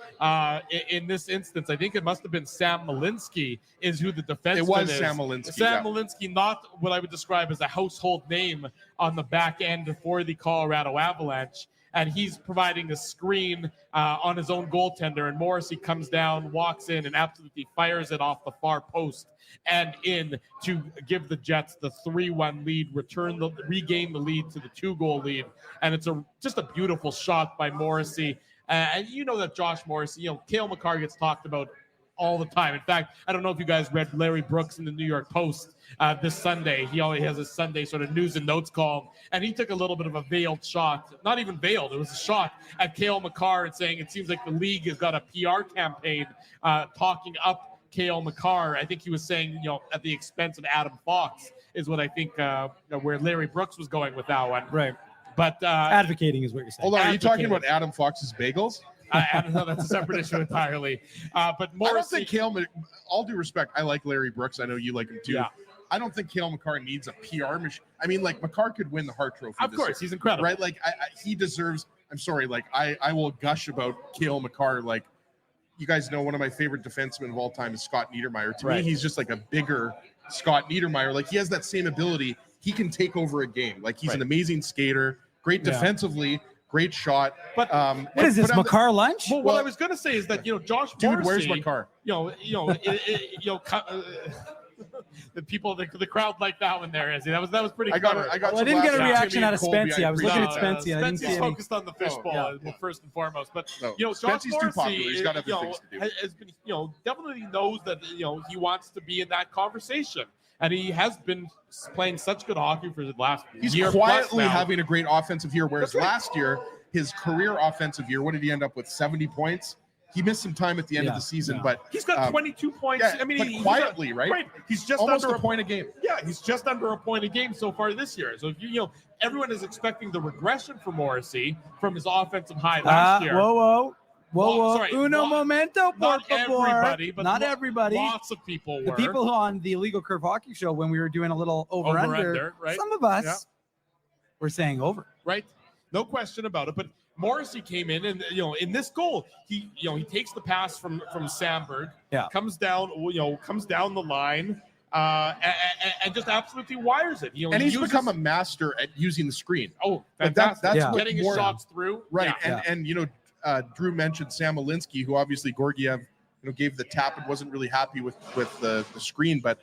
In this instance, I think it must have been Sam Malinsky is who the defenseman is. It was Sam Malinsky. Sam Malinsky, not what I would describe as a household name on the back end for the Colorado Avalanche. And he's providing a screen on his own goaltender. And Morrissey comes down, walks in, and absolutely fires it off the far post and in to give the Jets the 3-1 lead, regain the lead to the 2-goal lead. And it's just a beautiful shot by Morrissey. And you know that Josh Morrissey, Cale Makar gets talked about all the time. In fact, I don't know if you guys read Larry Brooks in the New York Post this Sunday. He always has a Sunday sort of news and notes column, and he took a little bit of a veiled shot. Not even veiled. It was a shot at Cale Makar and saying it seems like the league has got a PR campaign talking up Cale Makar. I think he was saying, at the expense of Adam Fox is what I think where Larry Brooks was going with that one. Right. But advocating is what you're saying. Hold on, are you talking about Adam Fox's bagels? I don't know. That's a separate issue entirely. But Morrissey, I don't think Cale, all due respect, I like Larry Brooks. I know you like him too. Yeah. I don't think Cale Makar needs a PR machine. I mean, Makar could win the Hart Trophy. Of course, he's incredible. Right? He deserves, I'm sorry, I will gush about Cale Makar. You guys know one of my favorite defensemen of all time is Scott Niedermayer. To me, he's just like a bigger Scott Niedermayer. He has that same ability. he can take over a game. Like he's an amazing skater, great defensively, great shot. But what is this, Makar lunch? Well, what I was going to say is that, Josh dude, Morrissey, where's my car? The people, the crowd liked that one there, Izzy. That was pretty I clever. got Well, I some didn't get a laughs reaction out of Timmy and Spency. I was Colby. looking at Spency. I didn't see Spency's any. focused on the fishbowl first and foremost. But No, Josh Spency's too popular. Morrissey, He's got other things to do. has been, definitely knows that he wants to be in that conversation, and he has been playing such good hockey for the last He's year quietly plus now. having a great offensive year, whereas last year, his career offensive year, what did he end up with? 70 points. He missed some time at the end of the season, but he's got 22 points. yeah, I mean, but quietly, right? Right. He's just almost under a point a game. Yeah, he's just under a point a game so far this year. So if everyone is expecting the regression for Morrissey from his offensive high last year. Whoa. Sorry, Uno momento, por not favor. everybody, but Not everybody. Lots of people The were. people on the Illegal Curve Hockey Show, when we were doing a little over-under, right? some of us were saying over. Right? No question about it. But Morrissey came in, and in this goal, he takes the pass from Sandberg, comes down the line, and just absolutely wires it. And he's become a master at using the screen. Oh, But fantastic! that's what Getting his shots through, right? Yeah. And Drew mentioned Sam Alinsky, who obviously Georgiev gave the tap and wasn't really happy with the screen, but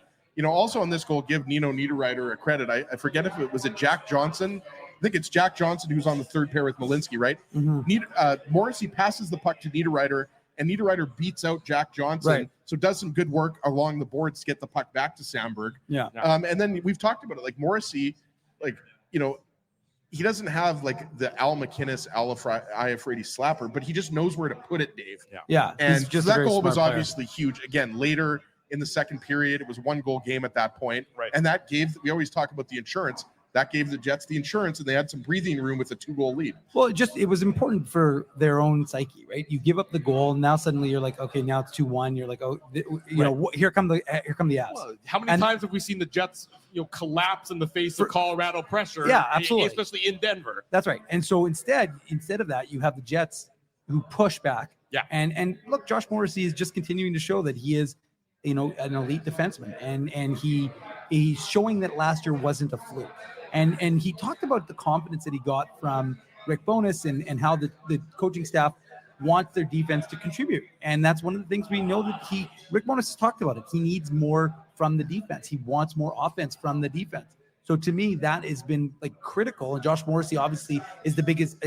also on this goal, give Nino Niederreiter a credit. I forget if it was Jack Johnson. I think it's Jack Johnson who's on the third pair with Malinsky, right? Mm-hmm. Morrissey passes the puck to Niederreiter, and Niederreiter beats out Jack Johnson. Right. So does some good work along the boards to get the puck back to Sandberg. Yeah. And then we've talked about it. Like Morrissey, he doesn't have like the Al McInnes, Iafredi slapper, but he just knows where to put it, Dave. Yeah. And just that goal was obviously huge. Again, later in the second period, it was 1-goal game at that point. Right. And that we always talk about the insurance. That gave the Jets the insurance, and they had some breathing room with a 2-goal lead. Well, it was important for their own psyche, right? You give up the goal, and now suddenly you're like, okay, now it's 2-1. You're like, oh, here come the Avs. Well, how many times have we seen the Jets, collapse in the face of Colorado pressure? Yeah, absolutely, especially in Denver. That's right. And so instead of that, you have the Jets who push back. Yeah. And look, Josh Morrissey is just continuing to show that he is, an elite defenseman, and he's showing that last year wasn't a fluke. And he talked about the confidence that he got from Rick Bowness and how the coaching staff wants their defense to contribute. And that's one of the things we know that Rick Bowness has talked about it. He needs more from the defense. He wants more offense from the defense. So to me, that has been like critical. And Josh Morrissey obviously is the biggest,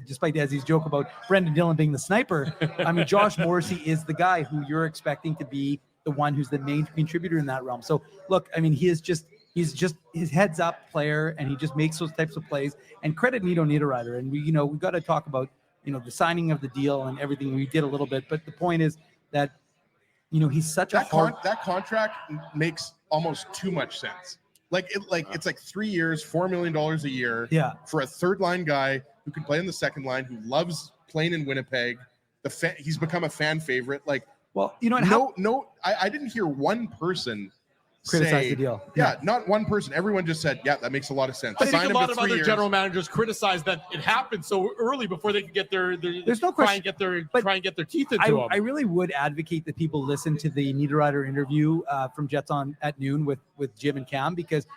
despite Desi's joke about Brendan Dillon being the sniper. I mean, Josh Morrissey is the guy who you're expecting to be the one who's the main contributor in that realm. So look, I mean, he's just his heads up player, and he just makes those types of plays. And credit Nino Niederreiter. And we got to talk about the signing of the deal and everything. We did a little bit, but the point is that he's such that contract makes almost too much sense. It's like 3 years, $4 million a year. Yeah. For a third line guy who can play in the second line, who loves playing in Winnipeg. He's become a fan favorite. I didn't hear one person criticize the deal. Yeah, not one person. Everyone just said, "Yeah, that makes a lot of sense." I think a lot of other general managers criticized that it happened so early before they could get their There's no question. try and get their teeth into them. I really would advocate that people listen to the Niederreiter interview from Jets on at noon with Jim and Cam,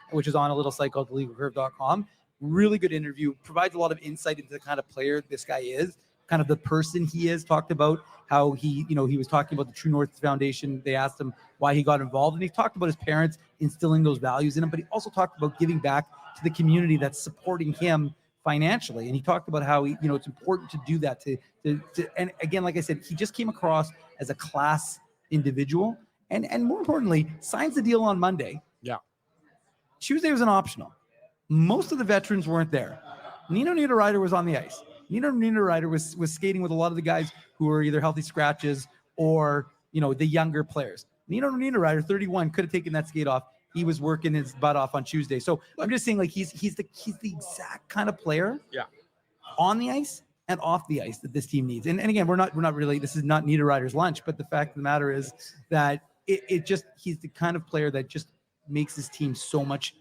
which is on a little site called thelegalcurve.com. Really good interview. Provides a lot of insight into the kind of player this guy is, kind of the person he is. Talked about how he was talking about the True North Foundation. They asked him why he got involved, and he talked about his parents instilling those values in him, but he also talked about giving back to the community that's supporting him financially. And he talked about how it's important to do that and again, like I said, he just came across as a class individual, and more importantly, signs the deal on Monday. Yeah. Tuesday was an optional. Most of the veterans weren't there. Nino Niederreiter was on the ice. Nino Niederreiter was skating with a lot of the guys who were either healthy scratches or, the younger players. Nino Niederreiter, 31, could have taken that skate off. He was working his butt off on Tuesday. So I'm just saying, like, he's the exact kind of player on the ice and off the ice that this team needs. And again, we're not really, this is not Niederreiter's lunch, but the fact of the matter is that he's the kind of player that just makes his team so much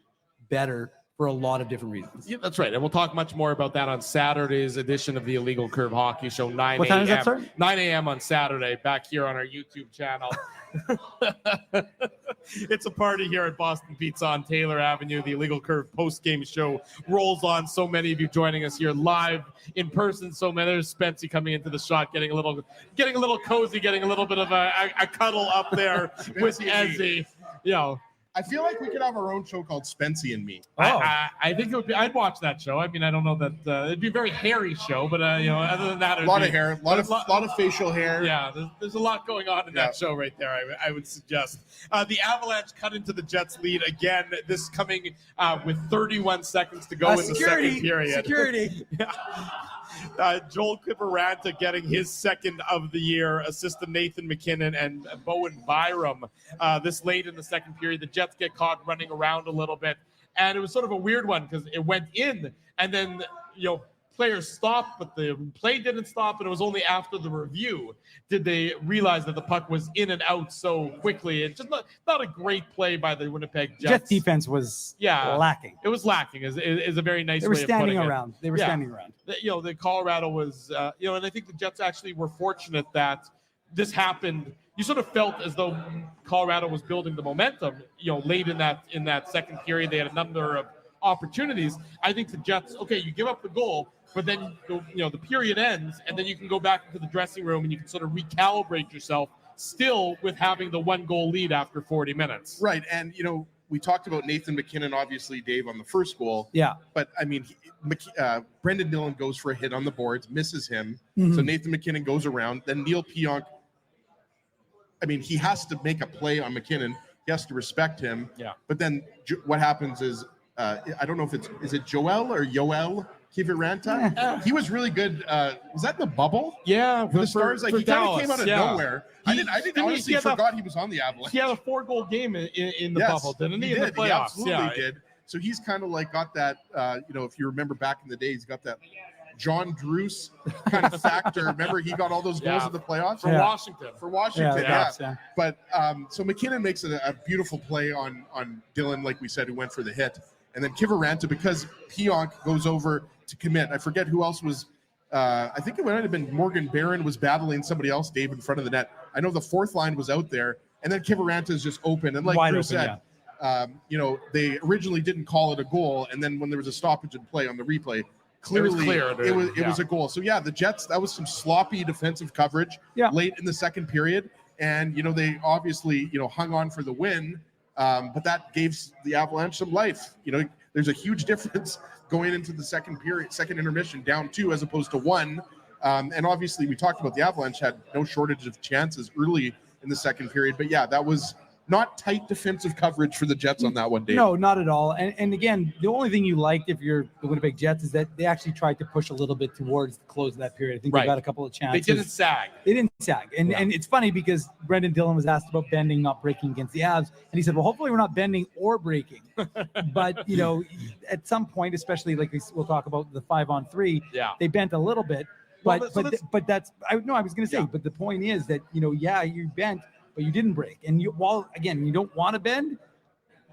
better for a lot of different reasons. Yeah, that's right. And we'll talk much more about that on Saturday's edition of the Illegal Curve Hockey Show, 9 a.m. What time does that start? 9 a.m. on Saturday, back here on our YouTube channel. It's a party here at Boston Pizza on Taylor Avenue. The Illegal Curve post-game show rolls on. So many of you joining us here live in person. So many. There's Spency coming into the shot, getting a little cozy, getting a little bit of a cuddle up there with Ezzy. You know, I feel like we could have our own show called Spency and Me. I think it would be. I'd watch that show. I mean, I don't know that it'd be a very hairy show, but other than that, A lot of hair, a lot of facial hair. Yeah, there's a lot going on in that show right there. I would suggest the Avalanche cut into the Jets' lead again. This coming with 31 seconds to go in the second period. Security. Joel Kivaranta getting his second of the year, assist to Nathan McKinnon and Bowen Byram. This late in the second period, the Jets get caught running around a little bit, and it was sort of a weird one because it went in, and then players stopped, but the play didn't stop, and it was only after the review did they realize that the puck was in and out so quickly. It's just not a great play by the Winnipeg Jets. Jets defense was lacking. It was lacking is a very nice They were way standing of putting around. it. They were standing around. The Colorado was, and I think the Jets actually were fortunate that this happened. You sort of felt as though Colorado was building the momentum, late in that second period. They had a number of opportunities. I think the Jets, you give up the goal, but then the period ends, and then you can go back into the dressing room and you can sort of recalibrate yourself, still with having the 1-goal lead after 40 minutes. Right, and we talked about Nathan McKinnon, obviously, Dave, on the first goal. Yeah. But I mean, Brendan Dillon goes for a hit on the boards, misses him. Mm-hmm. So Nathan McKinnon goes around. Then Neil Pionk, he has to make a play on McKinnon. He has to respect him. Yeah. But then what happens is, I don't know if is it Joel or Yoel Kiviranta? Yeah. He was really good. Was that in the bubble? Yeah, For the Stars, he kind of Dallas, came out of nowhere. I didn't honestly forgot he was on the Avalanche. He had a 4-goal game in the bubble, didn't he? In the playoffs. He absolutely did. So he's kind of like got that, if you remember back in the day, he's got that John Druce kind of factor. Remember, he got all those goals in the playoffs? For Washington. For Washington, yeah. But so McKinnon makes a beautiful play on Dillon, like we said, who went for the hit. And then Kiviranta, because Pionk goes over to commit. I forget who else was. I think it might have been Morgan Barron was battling somebody else, Dave, in front of the net. I know the fourth line was out there, and then Kiviranta is just open. And like Drew said, they originally didn't call it a goal, and then when there was a stoppage in play on the replay, clearly it was a goal. So the Jets, that was some sloppy defensive coverage late in the second period, and they obviously hung on for the win. But that gave the Avalanche some life. There's a huge difference going into the second intermission, down 2 as opposed to 1. And obviously, we talked about the Avalanche had no shortage of chances early in the second period. But that was not tight defensive coverage for the Jets on that one, Dave. No, not at all. And again, the only thing you liked if you're the Winnipeg Jets is that they actually tried to push a little bit towards the close of that period. I think they got a couple of chances. They didn't sag. And it's funny because Brendan Dillon was asked about bending, not breaking against the Avs. And he said, well, hopefully we're not bending or breaking. But, at some point, especially like we'll talk about the 5-on-3, they bent a little bit. But that's I was going to say, but the point is that, you bent, but you didn't break. And you don't want to bend.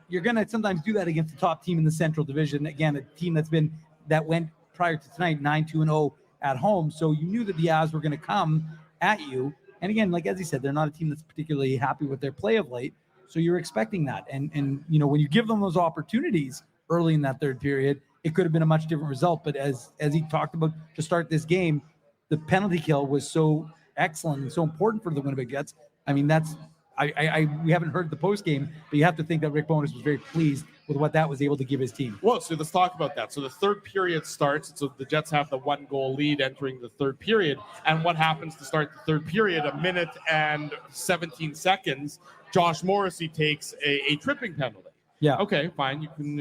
You're going to sometimes do that against the top team in the Central Division. Again, a team that went prior to tonight 9-2-0 at home. So you knew that the Avs were going to come at you. And again, like as he said, they're not a team that's particularly happy with their play of late. So you're expecting that. And when you give them those opportunities early in that third period, it could have been a much different result. But as he talked about to start this game, the penalty kill was so excellent and so important for the Winnipeg Jets. I mean, we haven't heard the post game, but you have to think that Rick Bowness was very pleased with what that was able to give his team. Well, so let's talk about that. So the third period starts. So the Jets have the 1-goal lead entering the third period. And what happens to start the third period? 1 minute and 17 seconds. Josh Morrissey takes a tripping penalty. Yeah. Okay, fine. You can,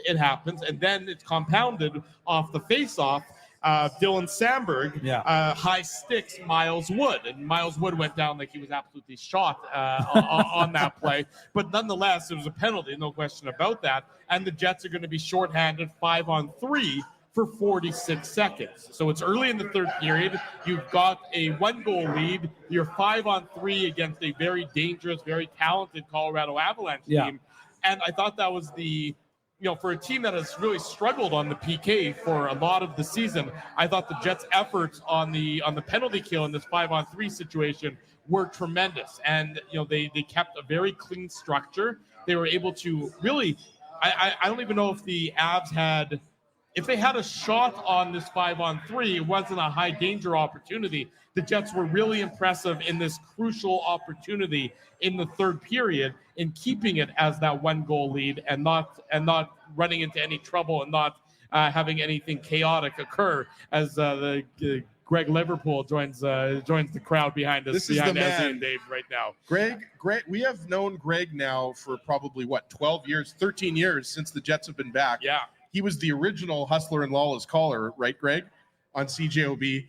it happens. And then it's compounded off the face-off. Dylan Sandberg high sticks Miles Wood, and Miles Wood went down like he was absolutely shot on that play. But nonetheless, it was a penalty, no question about that. And the Jets are going to be shorthanded 5-on-3 for 46 seconds. So it's early in the third period. You've got a 1-goal lead. You're 5-on-3 against a very dangerous, very talented Colorado Avalanche team. And I thought that was for a team that has really struggled on the PK for a lot of the season, I thought the Jets' efforts on the penalty kill in this 5-on-3 situation were tremendous. And, they kept a very clean structure. They were able to really, I don't even know if the Avs if they had a shot on this 5-on-3, it wasn't a high danger opportunity. The Jets were really impressive in this crucial opportunity in the third period in keeping it as that 1-goal lead and not running into any trouble and not having anything chaotic occur as the Greg Liverpool joins the crowd behind us. This is the man, and Dave, right now. Greg, we have known Greg now for probably 12 years, 13 years since the Jets have been back. Yeah. He was the original Hustler and Lawless caller, right, Greg, on CJOB.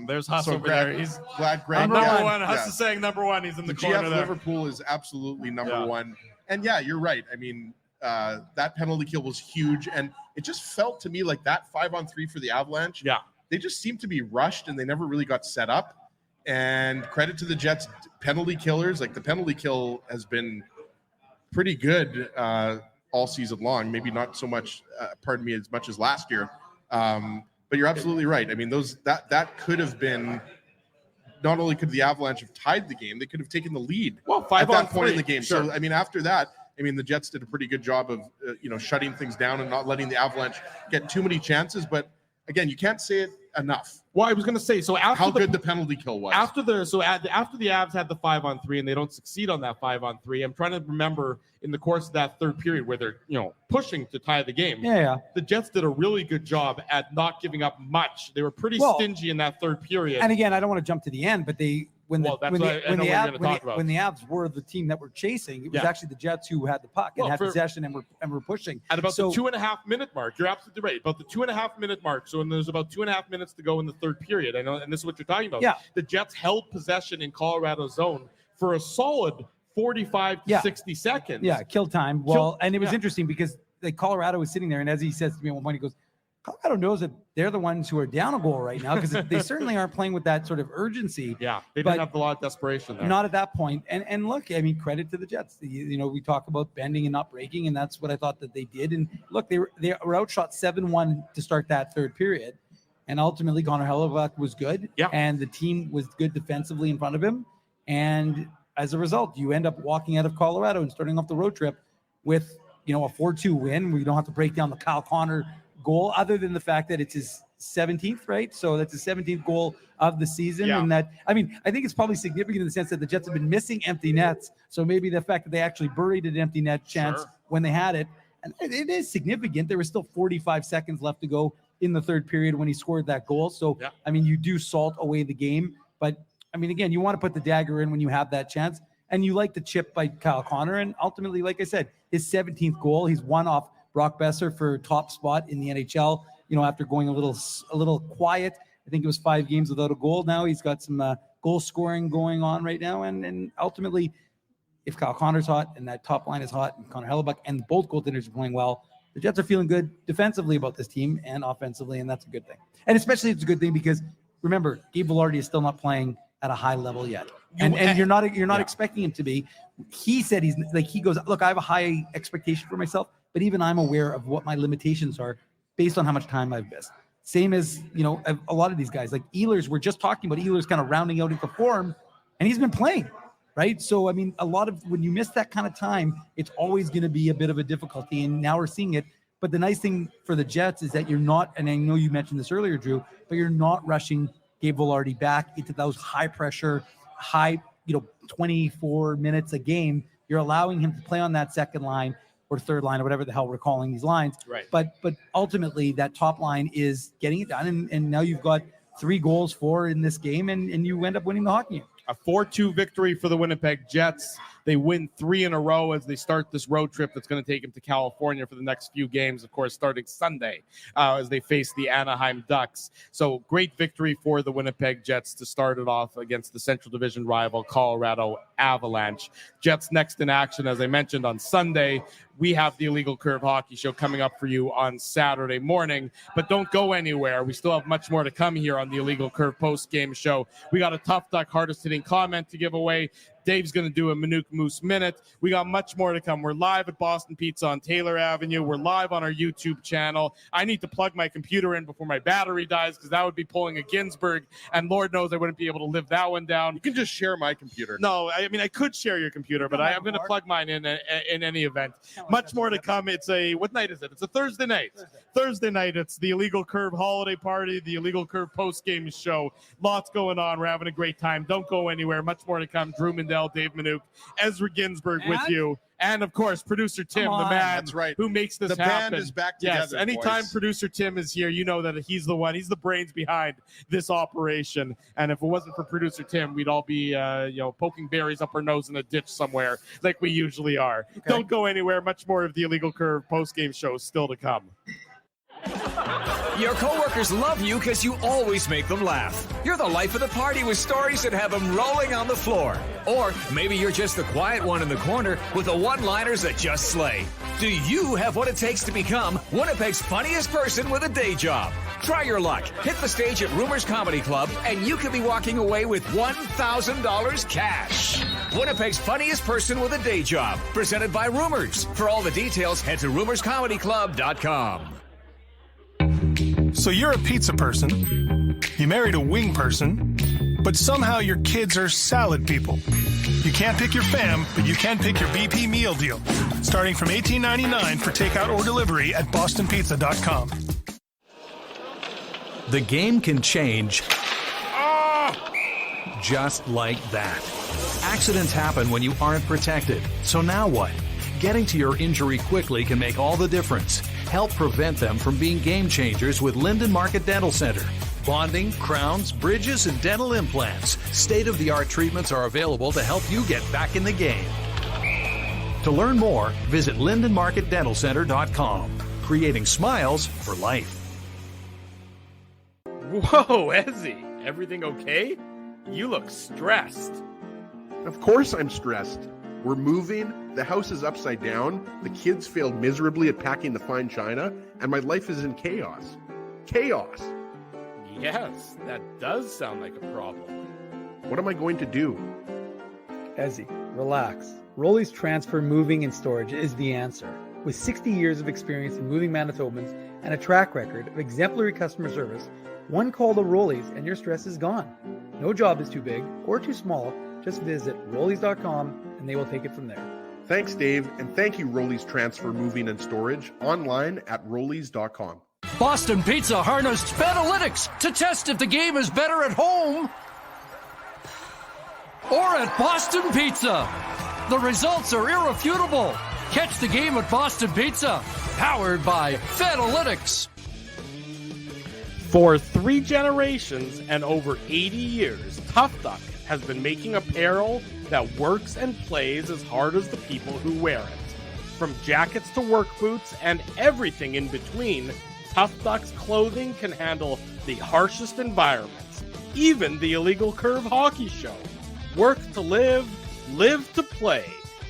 There's Hustle over there. He's glad Greg. Number one. Huss is saying number one. He's in the corner GF there. Liverpool is absolutely number one. And yeah, you're right. I mean, that penalty kill was huge, and it just felt to me like that 5-on-3 for the Avalanche. Yeah, they just seemed to be rushed, and they never really got set up. And credit to the Jets penalty killers. Like, the penalty kill has been pretty good all season long. Maybe not so much, as much as last year. But you're absolutely right. I mean, that could have been. Not only could the Avalanche have tied the game, they could have taken the lead. Well, at that point in the game. Sure. So I mean, after that, the Jets did a pretty good job of shutting things down and not letting the Avalanche get too many chances. But again, you can't say it enough. Well, I was going to say, so after how good the penalty kill was. After the Avs had the 5-on-3 and they don't succeed on that 5-on-3, I'm trying to remember in the course of that third period where they're pushing to tie the game. Yeah. The Jets did a really good job at not giving up much. They were pretty stingy in that third period. And again, I don't want to jump to the end, but when the Avs were the team that were chasing, it was actually the Jets who had the puck and had possession and were pushing. At about the 2.5 minute mark, you're absolutely right. About the 2.5 minute mark. So when there's about 2.5 minutes to go in the third period, I know, and this is what you're talking about. Yeah. The Jets held possession in Colorado's zone for a solid 45 to 60 seconds. Yeah, kill time. Well, and it was interesting because Colorado was sitting there, and as he says to me at one point, he goes, Colorado knows that they're the ones who are down a goal right now because they certainly aren't playing with that sort of urgency. Yeah, they didn't have a lot of desperation there. Not at that point. And look, I mean, credit to the Jets. We talk about bending and not breaking, and that's what I thought that they did. And look, they were outshot 7-1 to start that third period. And ultimately, Connor Hellebuyck was good. Yeah. And the team was good defensively in front of him. And as a result, you end up walking out of Colorado and starting off the road trip with, a 4-2 win. We don't have to break down the Kyle Connor goal other than the fact that it's his 17th, right? So that's his 17th goal of the season. Yeah. And that, I think it's probably significant in the sense that the Jets have been missing empty nets. So maybe the fact that they actually buried an empty net chance when they had it, and it is significant. There was still 45 seconds left to go in the third period when he scored that goal. So, you do salt away the game, but again, you want to put the dagger in when you have that chance, and you like the chip by Kyle Connor. And ultimately, like I said, his 17th goal, he's one off Brock Besser for top spot in the NHL, after going a little quiet. I think it was 5 games without a goal. Now he's got some goal scoring going on right now. And ultimately, if Kyle Connor's hot and that top line is hot and Connor Hellebuyck and both goaltenders are playing well, the Jets are feeling good defensively about this team and offensively, and that's a good thing. And especially it's a good thing because, remember, Gabe Vilardi is still not playing at a high level yet. And you're not expecting him to be. He said he goes, look, I have a high expectation for myself, but even I'm aware of what my limitations are based on how much time I've missed. Same as, a lot of these guys, like Ehlers, we're just talking about Ehlers kind of rounding out into form, and he's been playing, right? So, a lot of, when you miss that kind of time, it's always going to be a bit of a difficulty, and now we're seeing it. But the nice thing for the Jets is that you're not, and I know you mentioned this earlier, Drew, but you're not rushing Gabe Vilardi back into those high pressure, 24 minutes a game. You're allowing him to play on that second line or third line or whatever the hell we're calling these lines. Right. But ultimately that top line is getting it done. And now you've got 3 goals for in this game and you end up winning the hockey game. A 4-2 victory for the Winnipeg Jets. They win 3 in a row as they start this road trip that's going to take them to California for the next few games, of course, starting Sunday as they face the Anaheim Ducks. So great victory for the Winnipeg Jets to start it off against the Central Division rival Colorado Avalanche. Jets next in action, as I mentioned, on Sunday. We have the Illegal Curve Hockey Show coming up for you on Saturday morning, but don't go anywhere. We still have much more to come here on the Illegal Curve post-game show. We got a Tough Duck hardest hitting comment to give away. Dave's going to do a Manuk Moose Minute. We got much more to come. We're live at Boston Pizza on Taylor Avenue. We're live on our YouTube channel. I need to plug my computer in before my battery dies because that would be pulling a Ginsburg, and Lord knows I wouldn't be able to live that one down. You can just share my computer. No, I mean, I could share your computer, but I'm going to plug mine in any event. Much more to come. It's what night is it? It's a Thursday night. Thursday night. It's the Illegal Curve holiday party, the Illegal Curve post-game show. Lots going on. We're having a great time. Don't go anywhere. Much more to come. Drew Mandel, Dave Manuk, Ezra Ginsburg with you. And, of course, producer Tim, the man who makes this happen. The band is back together, Yes, anytime boys. producer Tim is here, you know that he's the one. He's the brains behind this operation. And if it wasn't for producer Tim, we'd all be, poking berries up our nose in a ditch somewhere like we usually are. Okay. Don't go anywhere. Much more of the Illegal Curve post-game show is still to come. Your coworkers love you because you always make them laugh. You're the life of the party with stories that have them rolling on the floor. Or maybe you're just the quiet one in the corner with the one-liners that just slay. Do you have what it takes to become Winnipeg's funniest person with a day job? Try your luck. Hit the stage at Rumors Comedy Club, and you could be walking away with $1,000 cash. Winnipeg's funniest person with a day job. Presented by Rumors. For all the details, head to rumorscomedyclub.com. So you're a pizza person, you married a wing person, but somehow your kids are salad people. You can't pick your fam, but you can pick your BP meal deal, starting from $18.99 for takeout or delivery at bostonpizza.com. The game can change just like that. Accidents happen when you aren't protected. So now what? Getting to your injury quickly can make all the difference. Help prevent them from being game changers with Linden Market Dental Center. Bonding, crowns, bridges, and dental implants. State-of-the-art treatments are available to help you get back in the game. To learn more, visit lindenmarketdentalcenter.com. Creating smiles for life. Whoa, Ezzy, everything okay? You look stressed. Of course I'm stressed. We're moving, the house is upside down, the kids failed miserably at packing the fine china, and my life is in chaos. Chaos! Yes, that does sound like a problem. What am I going to do? Ezzy, relax. Rolly's Transfer Moving and Storage is the answer. With 60 years of experience in moving Manitobans and a track record of exemplary customer service, one call to Rolly's and your stress is gone. No job is too big or too small. Just visit Rollies.com and they will take it from there. Thanks, Dave, and thank you, Rollies Transfer Moving and Storage, online at Rollies.com. Boston Pizza harnessed Fanalytics to test if the game is better at home or at Boston Pizza. The results are irrefutable. Catch the game at Boston Pizza, powered by Fanalytics. For 3 generations and over 80 years, Tough Duck has been making apparel that works and plays as hard as the people who wear it. From jackets to work boots and everything in between, Tough Duck's clothing can handle the harshest environments, even the Illegal Curve hockey show. Work to live, live to play.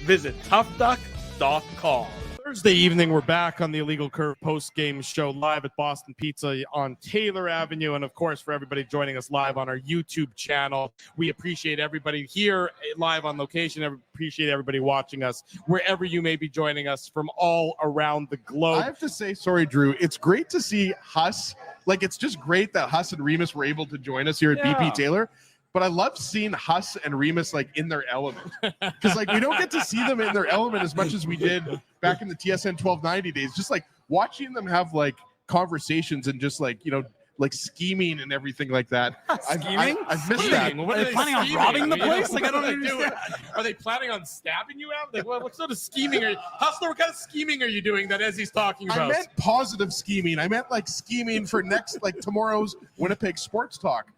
Visit toughduck.com. Thursday evening, we're back on the Illegal Curve post-game show live at Boston Pizza on Taylor Avenue. And, of course, for everybody joining us live on our YouTube channel, we appreciate everybody here live on location. Appreciate everybody watching us wherever you may be joining us from all around the globe. I have to say, sorry, Drew, it's great to see Huss. Like, it's just great that Huss and Remus were able to join us here at BP Taylor. But I love seeing Huss and Remus like in their element, because like we don't get to see them in their element as much as we did back in the TSN 1290 days. Just like watching them have like conversations and just like, you know, like scheming and everything like that. Scheming? I've missed that. What Are they planning on robbing the place? Like, I don't understand. Are they planning on stabbing you out? Like, what sort of scheming are you? Hustler, what kind of scheming are you doing that Ezzy's talking about? I meant positive scheming. I meant like scheming for tomorrow's Winnipeg Sports Talk.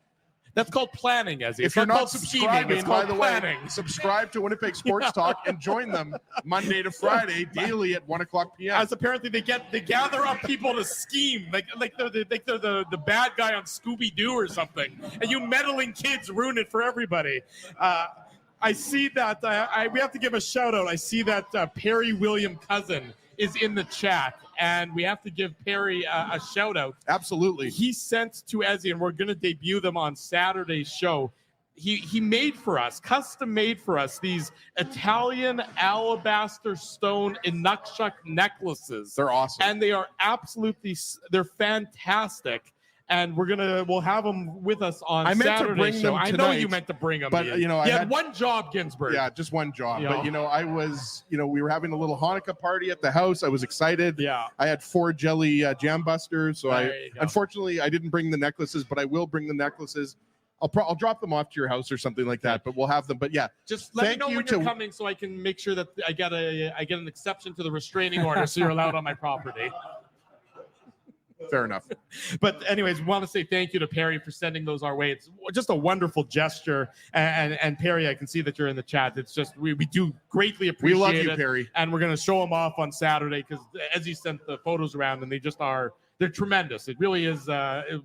That's called planning, Ezzy. If you're not subscribing, it's by called the planning. way, subscribe to Winnipeg Sports Talk and join them Monday to Friday daily at 1:00 p.m. As apparently they gather up people to scheme, like they're the bad guy on Scooby-Doo or something, and you meddling kids ruin it for everybody. I see that we have to give a shout out. I see that Perry William Cousin is in the chat, and we have to give Perry a shout out. Absolutely. He sent to Ezzy, and we're going to debut them on Saturday's show, he made for us, custom made for us, these Italian alabaster stone Inukshuk necklaces. They're awesome. And they are they're fantastic. And we'll have them with us on I meant to Saturday bring show. them I know tonight, you meant to bring them, but, Ian. you know, I you had had one job, Ginsburg. Yeah, just one job. You But, know. you know, I was, you know, we were having a little Hanukkah party at the house. I was excited. Yeah. I had 4 jelly jam busters. So There you go. unfortunately, I didn't bring the necklaces, but I will bring the necklaces. I'll drop them off to your house or something like that, but we'll have them. But yeah, Just let me thank know you when you're coming so I can make sure that I get an exception to the restraining order so you're allowed on my property. Fair enough. But anyways, we want to say thank you to Perry for sending those our way. It's just a wonderful gesture. And Perry, I can see that you're in the chat. It's just we do greatly appreciate it. We love you, Perry. And we're going to show them off on Saturday because as you sent the photos around, and they're tremendous. It really is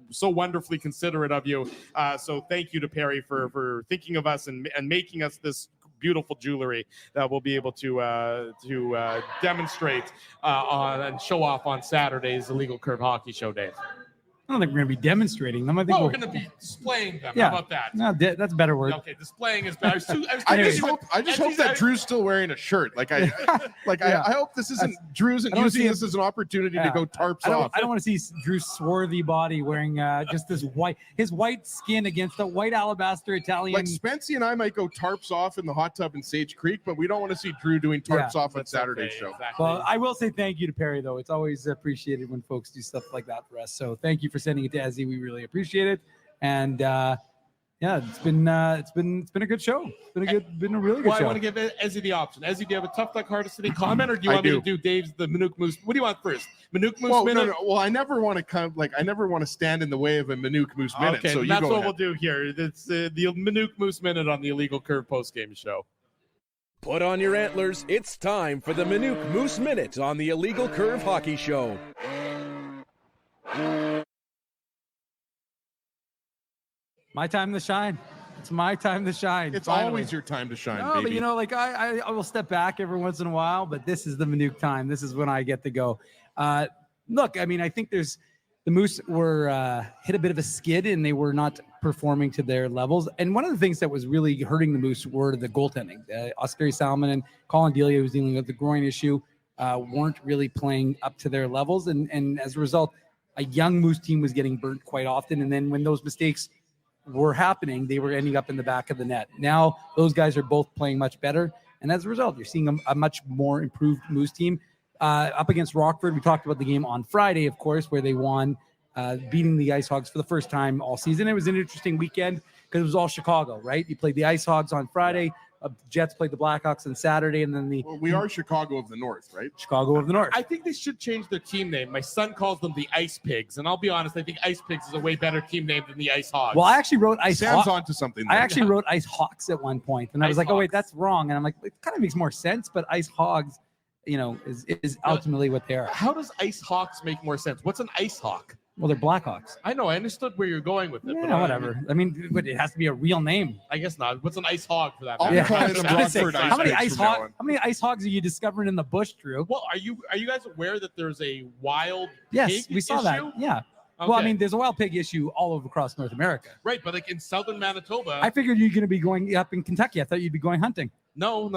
so wonderfully considerate of you. So thank you to Perry for thinking of us and making us this beautiful jewelry that we'll be able to demonstrate on and show off on Saturday's Illegal Curve Hockey Show days. I don't think we're going to be demonstrating them. I think We're going to be displaying them. Yeah. How about that? No, that's a better word. Okay, displaying is better. I just hope that Drew's still wearing a shirt. Like I hope this isn't Drew isn't using this as an opportunity to go tarps off. I don't want to see Drew's swarthy body wearing just his white skin against the white alabaster Italian. Like Spency and I might go tarps off in the hot tub in Sage Creek, but we don't want to see Drew doing tarps off on Saturday's show. Exactly. Well, I will say thank you to Perry though. It's always appreciated when folks do stuff like that for us. So thank you for sending it to Ezzy. We really appreciate it. And it's been a good show. It's been a really good show. I want to give Ezzy the option. Ezzy, do you have a tough luck hardest hitting comment, or do you want me to do Dave's the Manuk Moose? What do you want first? Manuk Moose minute? No. Well, I never want to stand in the way of a Manuk Moose minute. Okay, so that's what we'll do here. It's the Manuk Moose minute on the Illegal Curve postgame show. Put on your antlers. It's time for the Manuk Moose Minute on the Illegal Curve Hockey Show. My time to shine. It's my time to shine. It's finally. always your time to shine, No, baby. but you know, like I will step back every once in a while, but this is the Manuk time. This is when I get to go. Look, I mean, I think the Moose were hit a bit of a skid and they were not performing to their levels. And one of the things that was really hurting the Moose were the goaltending. Oskari Salmon and Colin Delia, who's dealing with the groin issue, weren't really playing up to their levels. And as a result, a young Moose team was getting burnt quite often. And then when those mistakes were happening, they were ending up in the back of the net. Now those guys are both playing much better. And as a result, you're seeing a much more improved Moose team. Up against Rockford, we talked about the game on Friday, of course, where they won, beating the Ice Hogs for the first time all season. It was an interesting weekend because it was all Chicago, right? You played the Ice Hogs on Friday, Jets played the Blackhawks on Saturday, and then we are Chicago of the North, right? Chicago of the North. I think they should change their team name. My son calls them the Ice Pigs, and I'll be honest, I think Ice Pigs is a way better team name than the Ice Hogs. Well, I actually wrote Ice Sam's onto something. I actually wrote Ice Hawks at one point, and I was like, oh wait, that's wrong. And I'm like, it kind of makes more sense, but Ice Hogs, you know, is ultimately what they are. How does Ice Hawks make more sense? What's an Ice Hawk? Well, they're Blackhawks. I know. I understood where you're going with it. Yeah, but whatever. I mean, it has to be a real name. I guess not. What's an Ice Hog for that? How many ice hogs are you discovering in the bush, Drew? Well, are you guys aware that there's a wild Yes, pig we saw issue? that. Yeah. Okay. Well, I mean, there's a wild pig issue all over across North America. Right, but like in southern Manitoba. I figured you're going to be going up in Kentucky. I thought you'd be going hunting. No.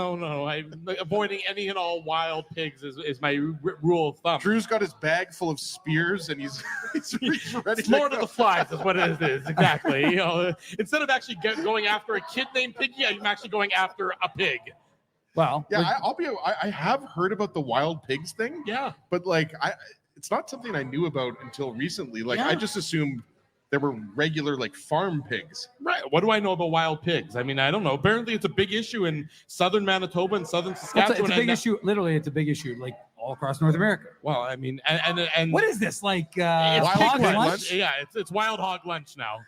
I'm avoiding any and all wild pigs is my rule of thumb. Drew's got his bag full of spears, and he's ready. Lord of the Flies is what it is exactly. You know, instead of actually going after a kid named Piggy, I'm actually going after a pig. Well, yeah, I have heard about the wild pigs thing. Yeah, but like it's not something I knew about until recently. Like I just assumed there were regular like farm pigs. Right. What do I know about wild pigs? I mean, I don't know. Apparently, it's a big issue in southern Manitoba and southern Saskatchewan. It's a big issue. Literally, it's a big issue, like all across North America. Well, I mean, and what is this like? It's wild lunch? Yeah, it's wild hog lunch now.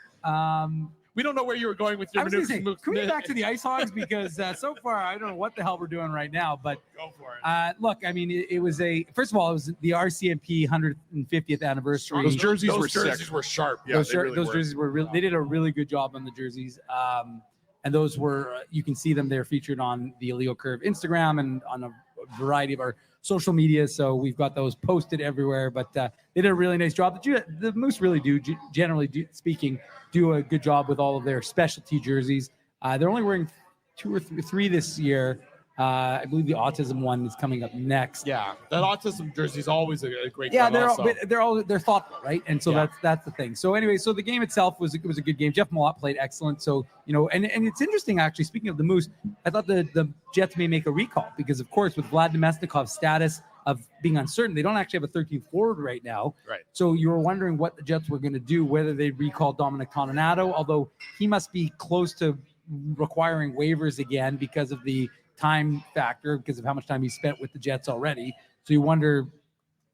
We don't know where you were going with your can we get back to the Ice Hogs? Because so far, I don't know what the hell we're doing right now. But go for it. Look, I mean, it was first of all, it was the RCMP 150th anniversary. Those jerseys were sharp. Yeah, those jerseys were they did a really good job on the jerseys. And those were, you can see them there featured on the Illegal Curve Instagram and on a variety of our social media, so we've got those posted everywhere. But they did a really nice job. The Moose really do, generally speaking, do a good job with all of their specialty jerseys. They're only wearing 2 or 3 this year. I believe the autism one is coming up next. Yeah, that autism jersey is always a great. Yeah, one they're thoughtful, right? And so that's the thing. So anyway, so the game itself was a good game. Jeff Malott played excellent. So and it's interesting actually. Speaking of the Moose, I thought the Jets may make a recall because of course with Vlad Nemesnikov's status of being uncertain, they don't actually have a 13th forward right now. Right. So you were wondering what the Jets were going to do, whether they'd recall Dominic Toninato, although he must be close to requiring waivers again because of the time factor, because of how much time he spent with the Jets already. So you wonder,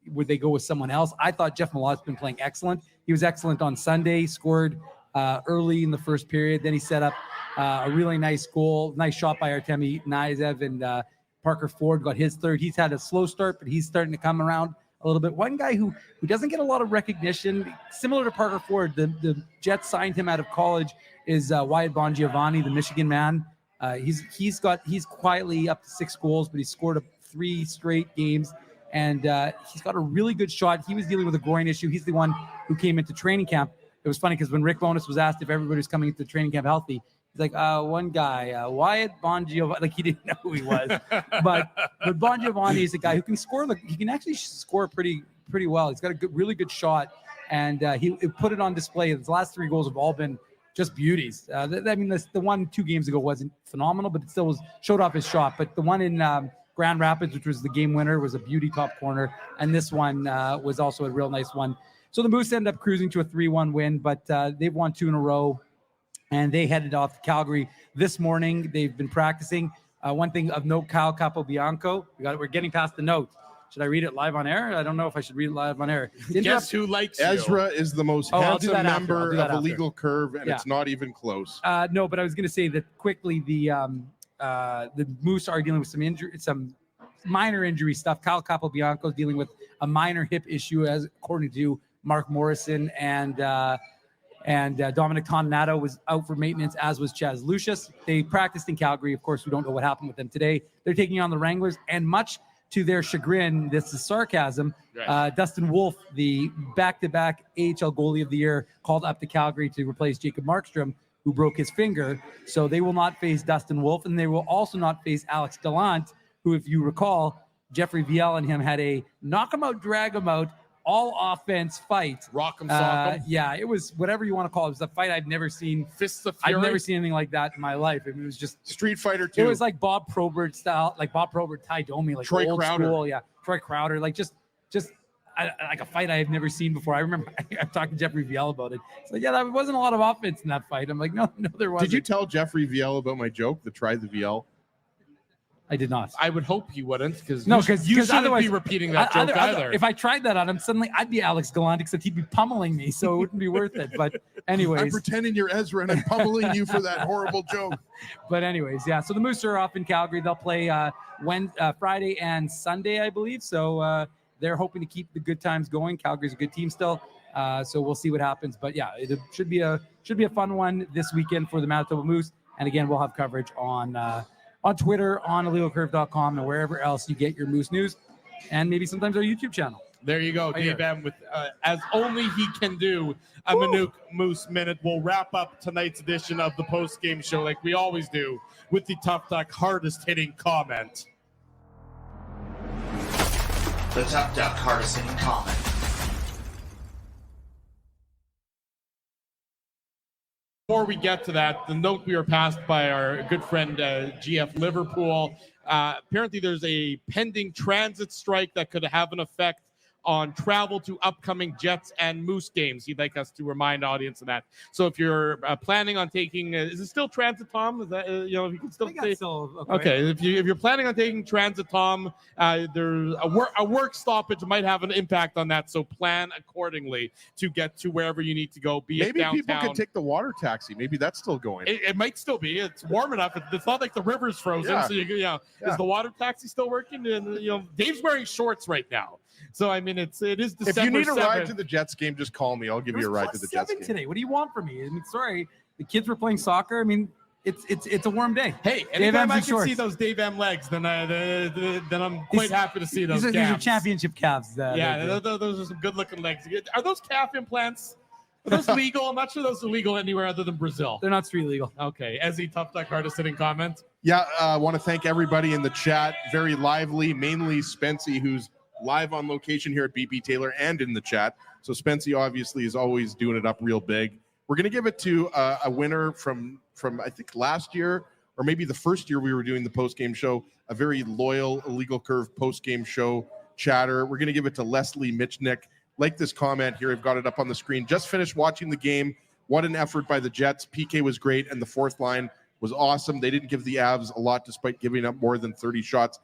would they go with someone else? I thought Jeff Malott's been playing excellent. He was excellent on Sunday, scored early in the first period. Then he set up a really nice goal, nice shot by Artemi Nizev, and Parker Ford got his third. He's had a slow start, but he's starting to come around a little bit. One guy who doesn't get a lot of recognition, similar to Parker Ford, the Jets signed him out of college, is Wyatt Bongiovanni, the Michigan man. He's quietly up to 6 goals, but he scored 3 straight games, and he's got a really good shot. He was dealing with a groin issue. He's the one who came into training camp. It was funny because when Rick Bowness was asked if everybody was coming into training camp healthy, he's like, one guy, Wyatt Bongiovanni, like he didn't know who he was. but Bongiovanni is a guy who can score. He can actually score pretty well. He's got a really good shot, and he put it on display. His last 3 goals have all been just beauties. The one 2 games ago wasn't phenomenal, but it still showed off his shot. But the one in Grand Rapids, which was the game winner, was a beauty top corner, and this one was also a real nice one. So the Moose ended up cruising to a 3-1 win, but they've won 2 in a row, and they headed off to Calgary this morning. They've been practicing. One thing of note, Kyle Capobianco. We're getting past the note. Should I read it live on air? I don't know if I should read it live on air. Guess who likes Ezra is the most handsome member of Illegal Curve, and it's not even close. No, but I was going to say that quickly. The Moose are dealing with some minor injury stuff. Kyle Capobianco is dealing with a minor hip issue, as according to Mark Morrison, and Dominic Toninato was out for maintenance, as was Chaz Lucius. They practiced in Calgary. Of course, we don't know what happened with them today. They're taking on the Wranglers, and much to their chagrin, this is sarcasm, Dustin Wolf, the back-to-back AHL goalie of the year, called up to Calgary to replace Jacob Markstrom, who broke his finger. So they will not face Dustin Wolf, and they will also not face Alex Gallant, who, if you recall, Jeffrey Viel and him had a knock him out, drag him out, all-offense fight. Rock 'em, sock 'em. Yeah, it was whatever you want to call it. It was a fight I've never seen. Fists of Fury? I've never seen anything like that in my life. I mean, it was just Street Fighter 2. It was like Bob Probert style, like Bob Probert, Ty Domi, like Troy old Crowder. school. Yeah, Troy Crowder. Like just like a fight I have never seen before. I remember I talked to Jeffrey Viel about it. So yeah, there wasn't a lot of offense in that fight. I'm like, no, there wasn't. Did you tell Jeffrey Viel about my joke, the try the Viel? I did not. I would hope you wouldn't, because you shouldn't be repeating that joke either. If I tried that on him, suddenly I'd be Alex Gallant, except he'd be pummeling me, so it wouldn't be worth it. But anyways, I'm pretending you're Ezra and I'm pummeling you for that horrible joke. But anyways, yeah. So the Moose are off in Calgary. They'll play Friday and Sunday, I believe. So they're hoping to keep the good times going. Calgary's a good team still. So we'll see what happens. But yeah, it should be a fun one this weekend for the Manitoba Moose. And again, we'll have coverage on Twitter, on illegalcurve.com, and wherever else you get your Moose news, and maybe sometimes our YouTube channel. There you go, Dave M. With as only he can do, a Manuk Moose Minute. We'll wrap up tonight's edition of the post-game show like we always do with the Tough Duck hardest-hitting comment. The Tough Duck hardest-hitting comment. Before we get to that, the note we were passed by our good friend GF Liverpool. Apparently there's a pending transit strike that could have an effect on travel to upcoming Jets and Moose games. He'd like us to remind audience of that. So if you're planning on taking, is it still transit, Tom? Is that if you can still take? Okay. If you're planning on taking transit, Tom, there's a work stoppage might have an impact on that. So plan accordingly to get to wherever you need to go. Maybe downtown. People could take the water taxi. Maybe that's still going. It might still be. It's warm enough. It's not like the river's frozen. Yeah. So is the water taxi still working? And Dave's wearing shorts right now. So I mean, it is December. If you need a 7th. ride to the Jets game, just call me. I'll give you a ride to the Jets game today. What do you want from me? I mean, sorry, the kids were playing soccer. I mean, it's a warm day. Hey, anytime I can see those Dave M legs, then I'm quite happy to see those calves. These are championship calves. Those are some good-looking legs. Are those calf implants? Are those legal? I'm not sure those are legal anywhere other than Brazil. They're not street legal. Okay. Ezzy, Tough Duck Hardest Hitting comment? Yeah, I want to thank everybody in the chat. Very lively, mainly Spency, who's live on location here at BP Taylor and in the chat. So Spency obviously is always doing it up real big. We're going to give it to a winner from I think last year, or maybe the first year we were doing the post-game show, a very loyal Illegal Curve post-game show chatter. We're going to give it to Leslie Mitchnick. Like this comment here, I've got it up on the screen. Just finished watching the game. What an effort by the Jets. PK was great, and the fourth line was awesome. They didn't give the Avs a lot despite giving up more than 30 shots.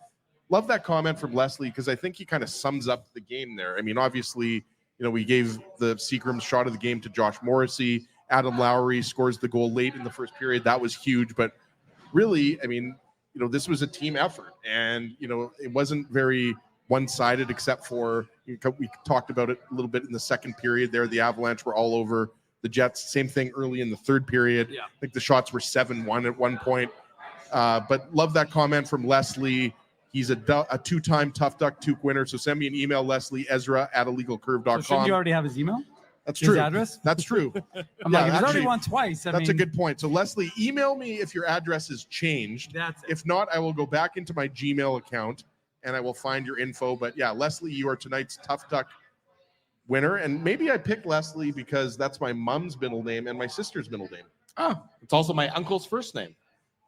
Love that comment from Leslie because I think he kind of sums up the game there. I mean, obviously, we gave the Seagram's shot of the game to Josh Morrissey. Adam Lowry scores the goal late in the first period. That was huge. But really, I mean, this was a team effort. And, it wasn't very one-sided except for, we talked about it a little bit in the second period there. The Avalanche were all over the Jets. Same thing early in the third period. Yeah. I think the shots were 7-1 at one point. But love that comment from Leslie. He's a two-time Tough Duck Toque winner. So send me an email, Leslie, Ezra@illegalcurve.com. So shouldn't you already have his email? That's true. His address? That's true. I'm like, he's already won twice. That's a good point. So Leslie, email me if your address is changed. That's it. If not, I will go back into my Gmail account and I will find your info. But yeah, Leslie, you are tonight's Tough Duck winner. And maybe I picked Leslie because that's my mom's middle name and my sister's middle name. Oh, it's also my uncle's first name.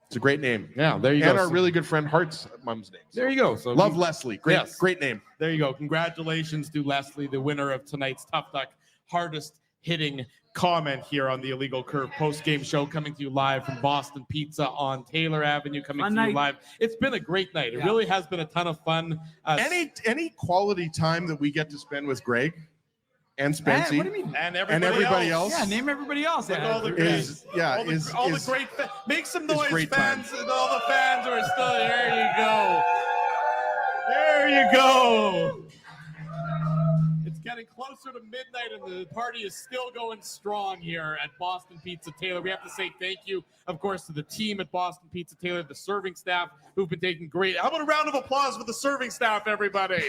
It's a great name. Yeah, there you go. And our really good friend Hart's mom's name. There you go. So love Leslie. Great name. There you go. Congratulations to Leslie, the winner of tonight's Tough Duck Hardest Hitting comment here on the Illegal Curve post-game show, coming to you live from Boston Pizza on Taylor Avenue, coming to you live. It's been a great night. It really has been a ton of fun. Any quality time that we get to spend with Greg and Spency what do you mean? and everybody else? Yeah, name everybody else. Like all the greats. All the great make some noise, fans, and all the fans who are still there. You go. It's getting closer to midnight, and the party is still going strong here at Boston Pizza Taylor. We have to say thank you, of course, to the team at Boston Pizza Taylor, the serving staff who've been taking great. How about a round of applause for the serving staff, everybody?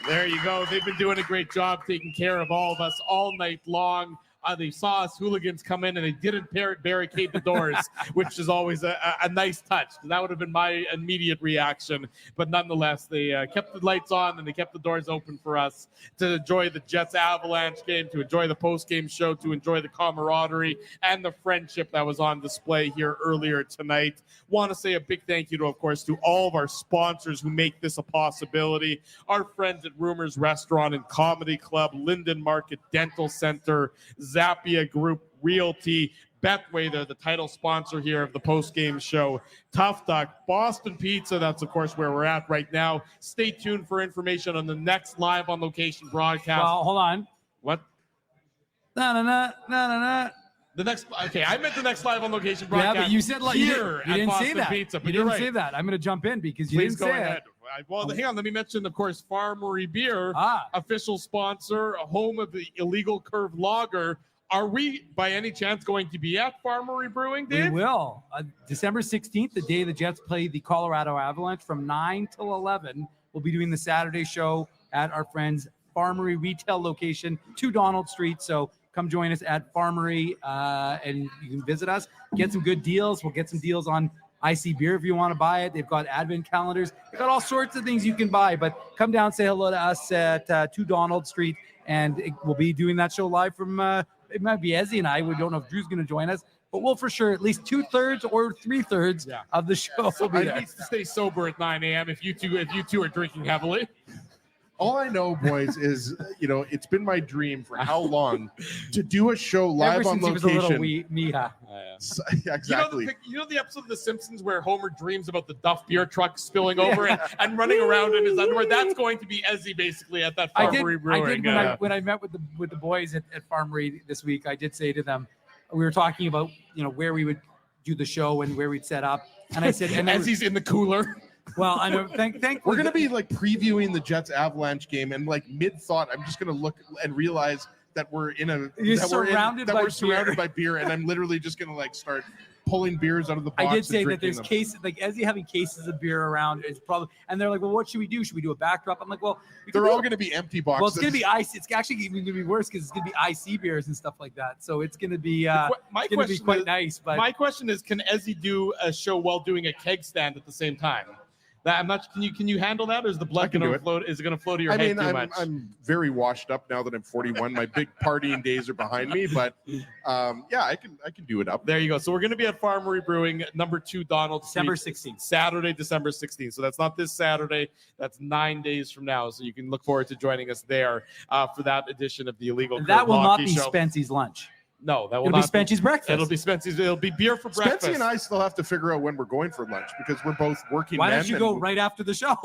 There you go. They've been doing a great job taking care of all of us all night long. They saw us hooligans come in and they didn't barricade the doors, which is always a nice touch. That would have been my immediate reaction. But nonetheless, they kept the lights on and they kept the doors open for us to enjoy the Jets Avalanche game, to enjoy the post-game show, to enjoy the camaraderie and the friendship that was on display here earlier tonight. Want to say a big thank you to, of course, to all of our sponsors who make this a possibility. Our friends at Rumors Restaurant and Comedy Club, Linden Market Dental Center, Zappia Group Realty, Betway, they're the title sponsor here of the post-game show. Tough Duck, Boston Pizza, that's of course where we're at right now. Stay tuned for information on the next live on location broadcast. Well, hold on. What? The next, okay, I meant the next live on location broadcast. Yeah, but you said here you at didn't Boston say that. Pizza. But you didn't right. say that. I'm going to jump in because you Please didn't say go ahead. it. Well, hang on. Let me mention, of course, Farmery Beer, official sponsor, home of the Illegal Curve Lager. Are we, by any chance, going to be at Farmery Brewing, Dave? We will. December 16th, the day the Jets play the Colorado Avalanche, from 9 till 11. We'll be doing the Saturday show at our friends' Farmery retail location, 2 Donald Street. So come join us at Farmery, and you can visit us, get some good deals. We'll get some deals on IC beer if you want to buy it. They've got advent calendars. They've got all sorts of things you can buy. But come down, say hello to us at 2 Donald Street, and we'll be doing that show live from it might be Ezzy and I. We don't know if Drew's going to join us, but we'll for sure at least 2/3 or 3/3 of the show. So I need to stay sober at 9 a.m. if you two are drinking heavily. All I know, boys, is, it's been my dream for how long to do a show live on location. Ever since he was a little Yeah, exactly. You know the episode of The Simpsons where Homer dreams about the Duff beer truck spilling over and running around in his underwear? That's going to be Ezzy basically at that Farmery Brewing. I did when I met with the boys at Farmery this week. I did say to them, we were talking about where we would do the show and where we'd set up, and I said, and Ezzy's in the cooler. Well, I know. Thankfully, we're going to be previewing the Jets Avalanche game, and mid-thought, I'm just going to look and realize that we're in a You're that surrounded by we're surrounded beer. by beer, and I'm literally just gonna like start pulling beers out of the box. I did say and that there's drinking them. cases, like as you having cases of beer around, it's probably, and they're like, well, what should we do? Should we do a backdrop? I'm like, well, They're all going to be empty boxes. Well, it's going to be ice. It's actually even going to be worse because it's going to be IC beers and stuff like that. So it's going to be, it's going to be quite nice. But my question is, can Ezzy do a show while doing a keg stand at the same time? That I'm not. Can you handle that, or is the blood going to float? Is it going to flow to your head too much? I'm very washed up now that I'm 41. My big partying days are behind me, but yeah, I can do it up. There you go. So we're going to be at Farmery Brewing, number 2 Donald December Street, 16th. Saturday, December 16th. So that's not this Saturday. That's 9 days from now. So you can look forward to joining us there for that edition of the Illegal and Curve that will not Hockey be Show. Spency's lunch. No, that will It'll not be Spency's breakfast. It'll be Spency's. It'll be beer for breakfast. Spency and I still have to figure out when we're going for lunch because we're both working Why men. don't you go right after the show?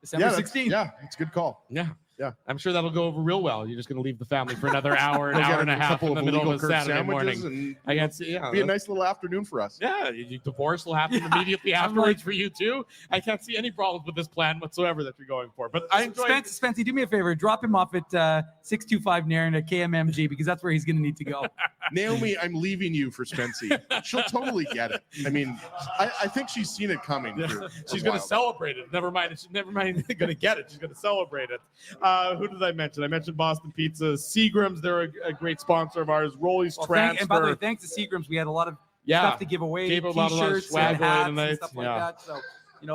December 16th. Yeah, it's a good call. Yeah. Yeah. I'm sure that'll go over real well. You're just going to leave the family for another hour, an We'll hour get and a half couple in the of middle Illegal of a Curve Saturday sandwiches morning. and I can see. Yeah, be a nice little afternoon for us. Yeah, divorce will happen immediately afterwards for you too. I can't see any problems with this plan whatsoever that you're going for. But I enjoy. Spency, do me a favor. Drop him off at 625 Nairn at KMMG because that's where he's going to need to go. Naomi, I'm leaving you for Spency. She'll totally get it. I mean, I think she's seen it coming. She's going to celebrate it. Never mind. She's never mind going to get it. She's going to celebrate it. Who did I mention? I mentioned Boston Pizza. Seagram's, they're a great sponsor of ours. Rolly's Transfer. And by the way, thanks to Seagram's, we had a lot of stuff to give away. Gave a lot of T-shirts swag and away hats tonight. and stuff like that. So,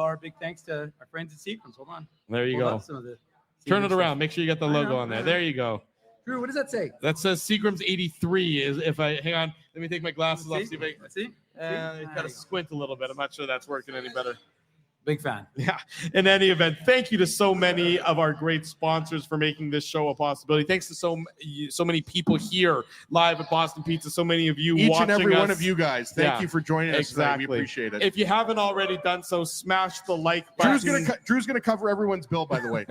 our big thanks to our friends at Seagram's. Hold on. There you Hold go. up some of the Turn it Seagram's around. stuff. Make sure you get the logo on there. There you go. Drew, what does that say? That says Seagram's 83. Is if I hang on, let me take my glasses off. See if I Let's see. got to squint a little bit. I'm not sure that's working any better. Big fan. Yeah. In any event, thank you to so many of our great sponsors for making this show a possibility. Thanks to so many people here live at Boston Pizza. So many of you Each watching and every us. one of you guys. Thank you for joining us tonight. We appreciate it. If you haven't already done so, smash the like button. Drew's gonna cover everyone's bill, by the way.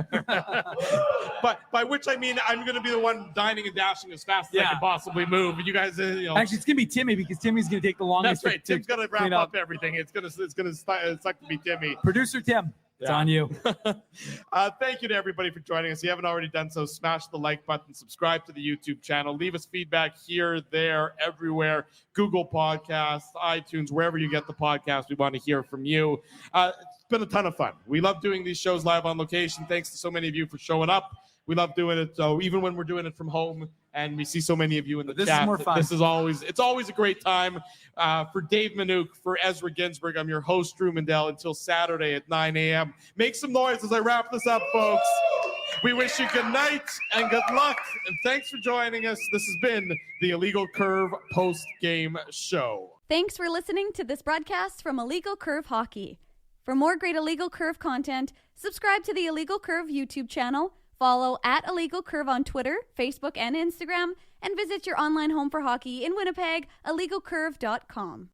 But by which I mean I'm going to be the one dining and dashing as fast as I can possibly move. You guys, Actually, it's gonna be Timmy because Timmy's gonna take the longest. That's right. Tim's going to wrap clean up everything. It's going to suck to be Timmy. Producer Tim, it's on you. Thank you to everybody for joining us. If you haven't already done so, smash the like button, subscribe to the YouTube channel, leave us feedback here, there, everywhere, Google Podcasts, iTunes, wherever you get the podcast. We want to hear from you. It's been a ton of fun. We love doing these shows live on location. Thanks to so many of you for showing up. We love doing it. So even when we're doing it from home and we see so many of you in the chat, This is more fun. It's always a great time. For Dave Manouk, for Ezra Ginsburg, I'm your host, Drew Mandel, until Saturday at 9 a.m. Make some noise as I wrap this up, folks. We wish you good night and good luck. And thanks for joining us. This has been the Illegal Curve post-game show. Thanks for listening to this broadcast from Illegal Curve Hockey. For more great Illegal Curve content, subscribe to the Illegal Curve YouTube channel, follow at Illegal Curve on Twitter, Facebook, and Instagram, and visit your online home for hockey in Winnipeg, illegalcurve.com.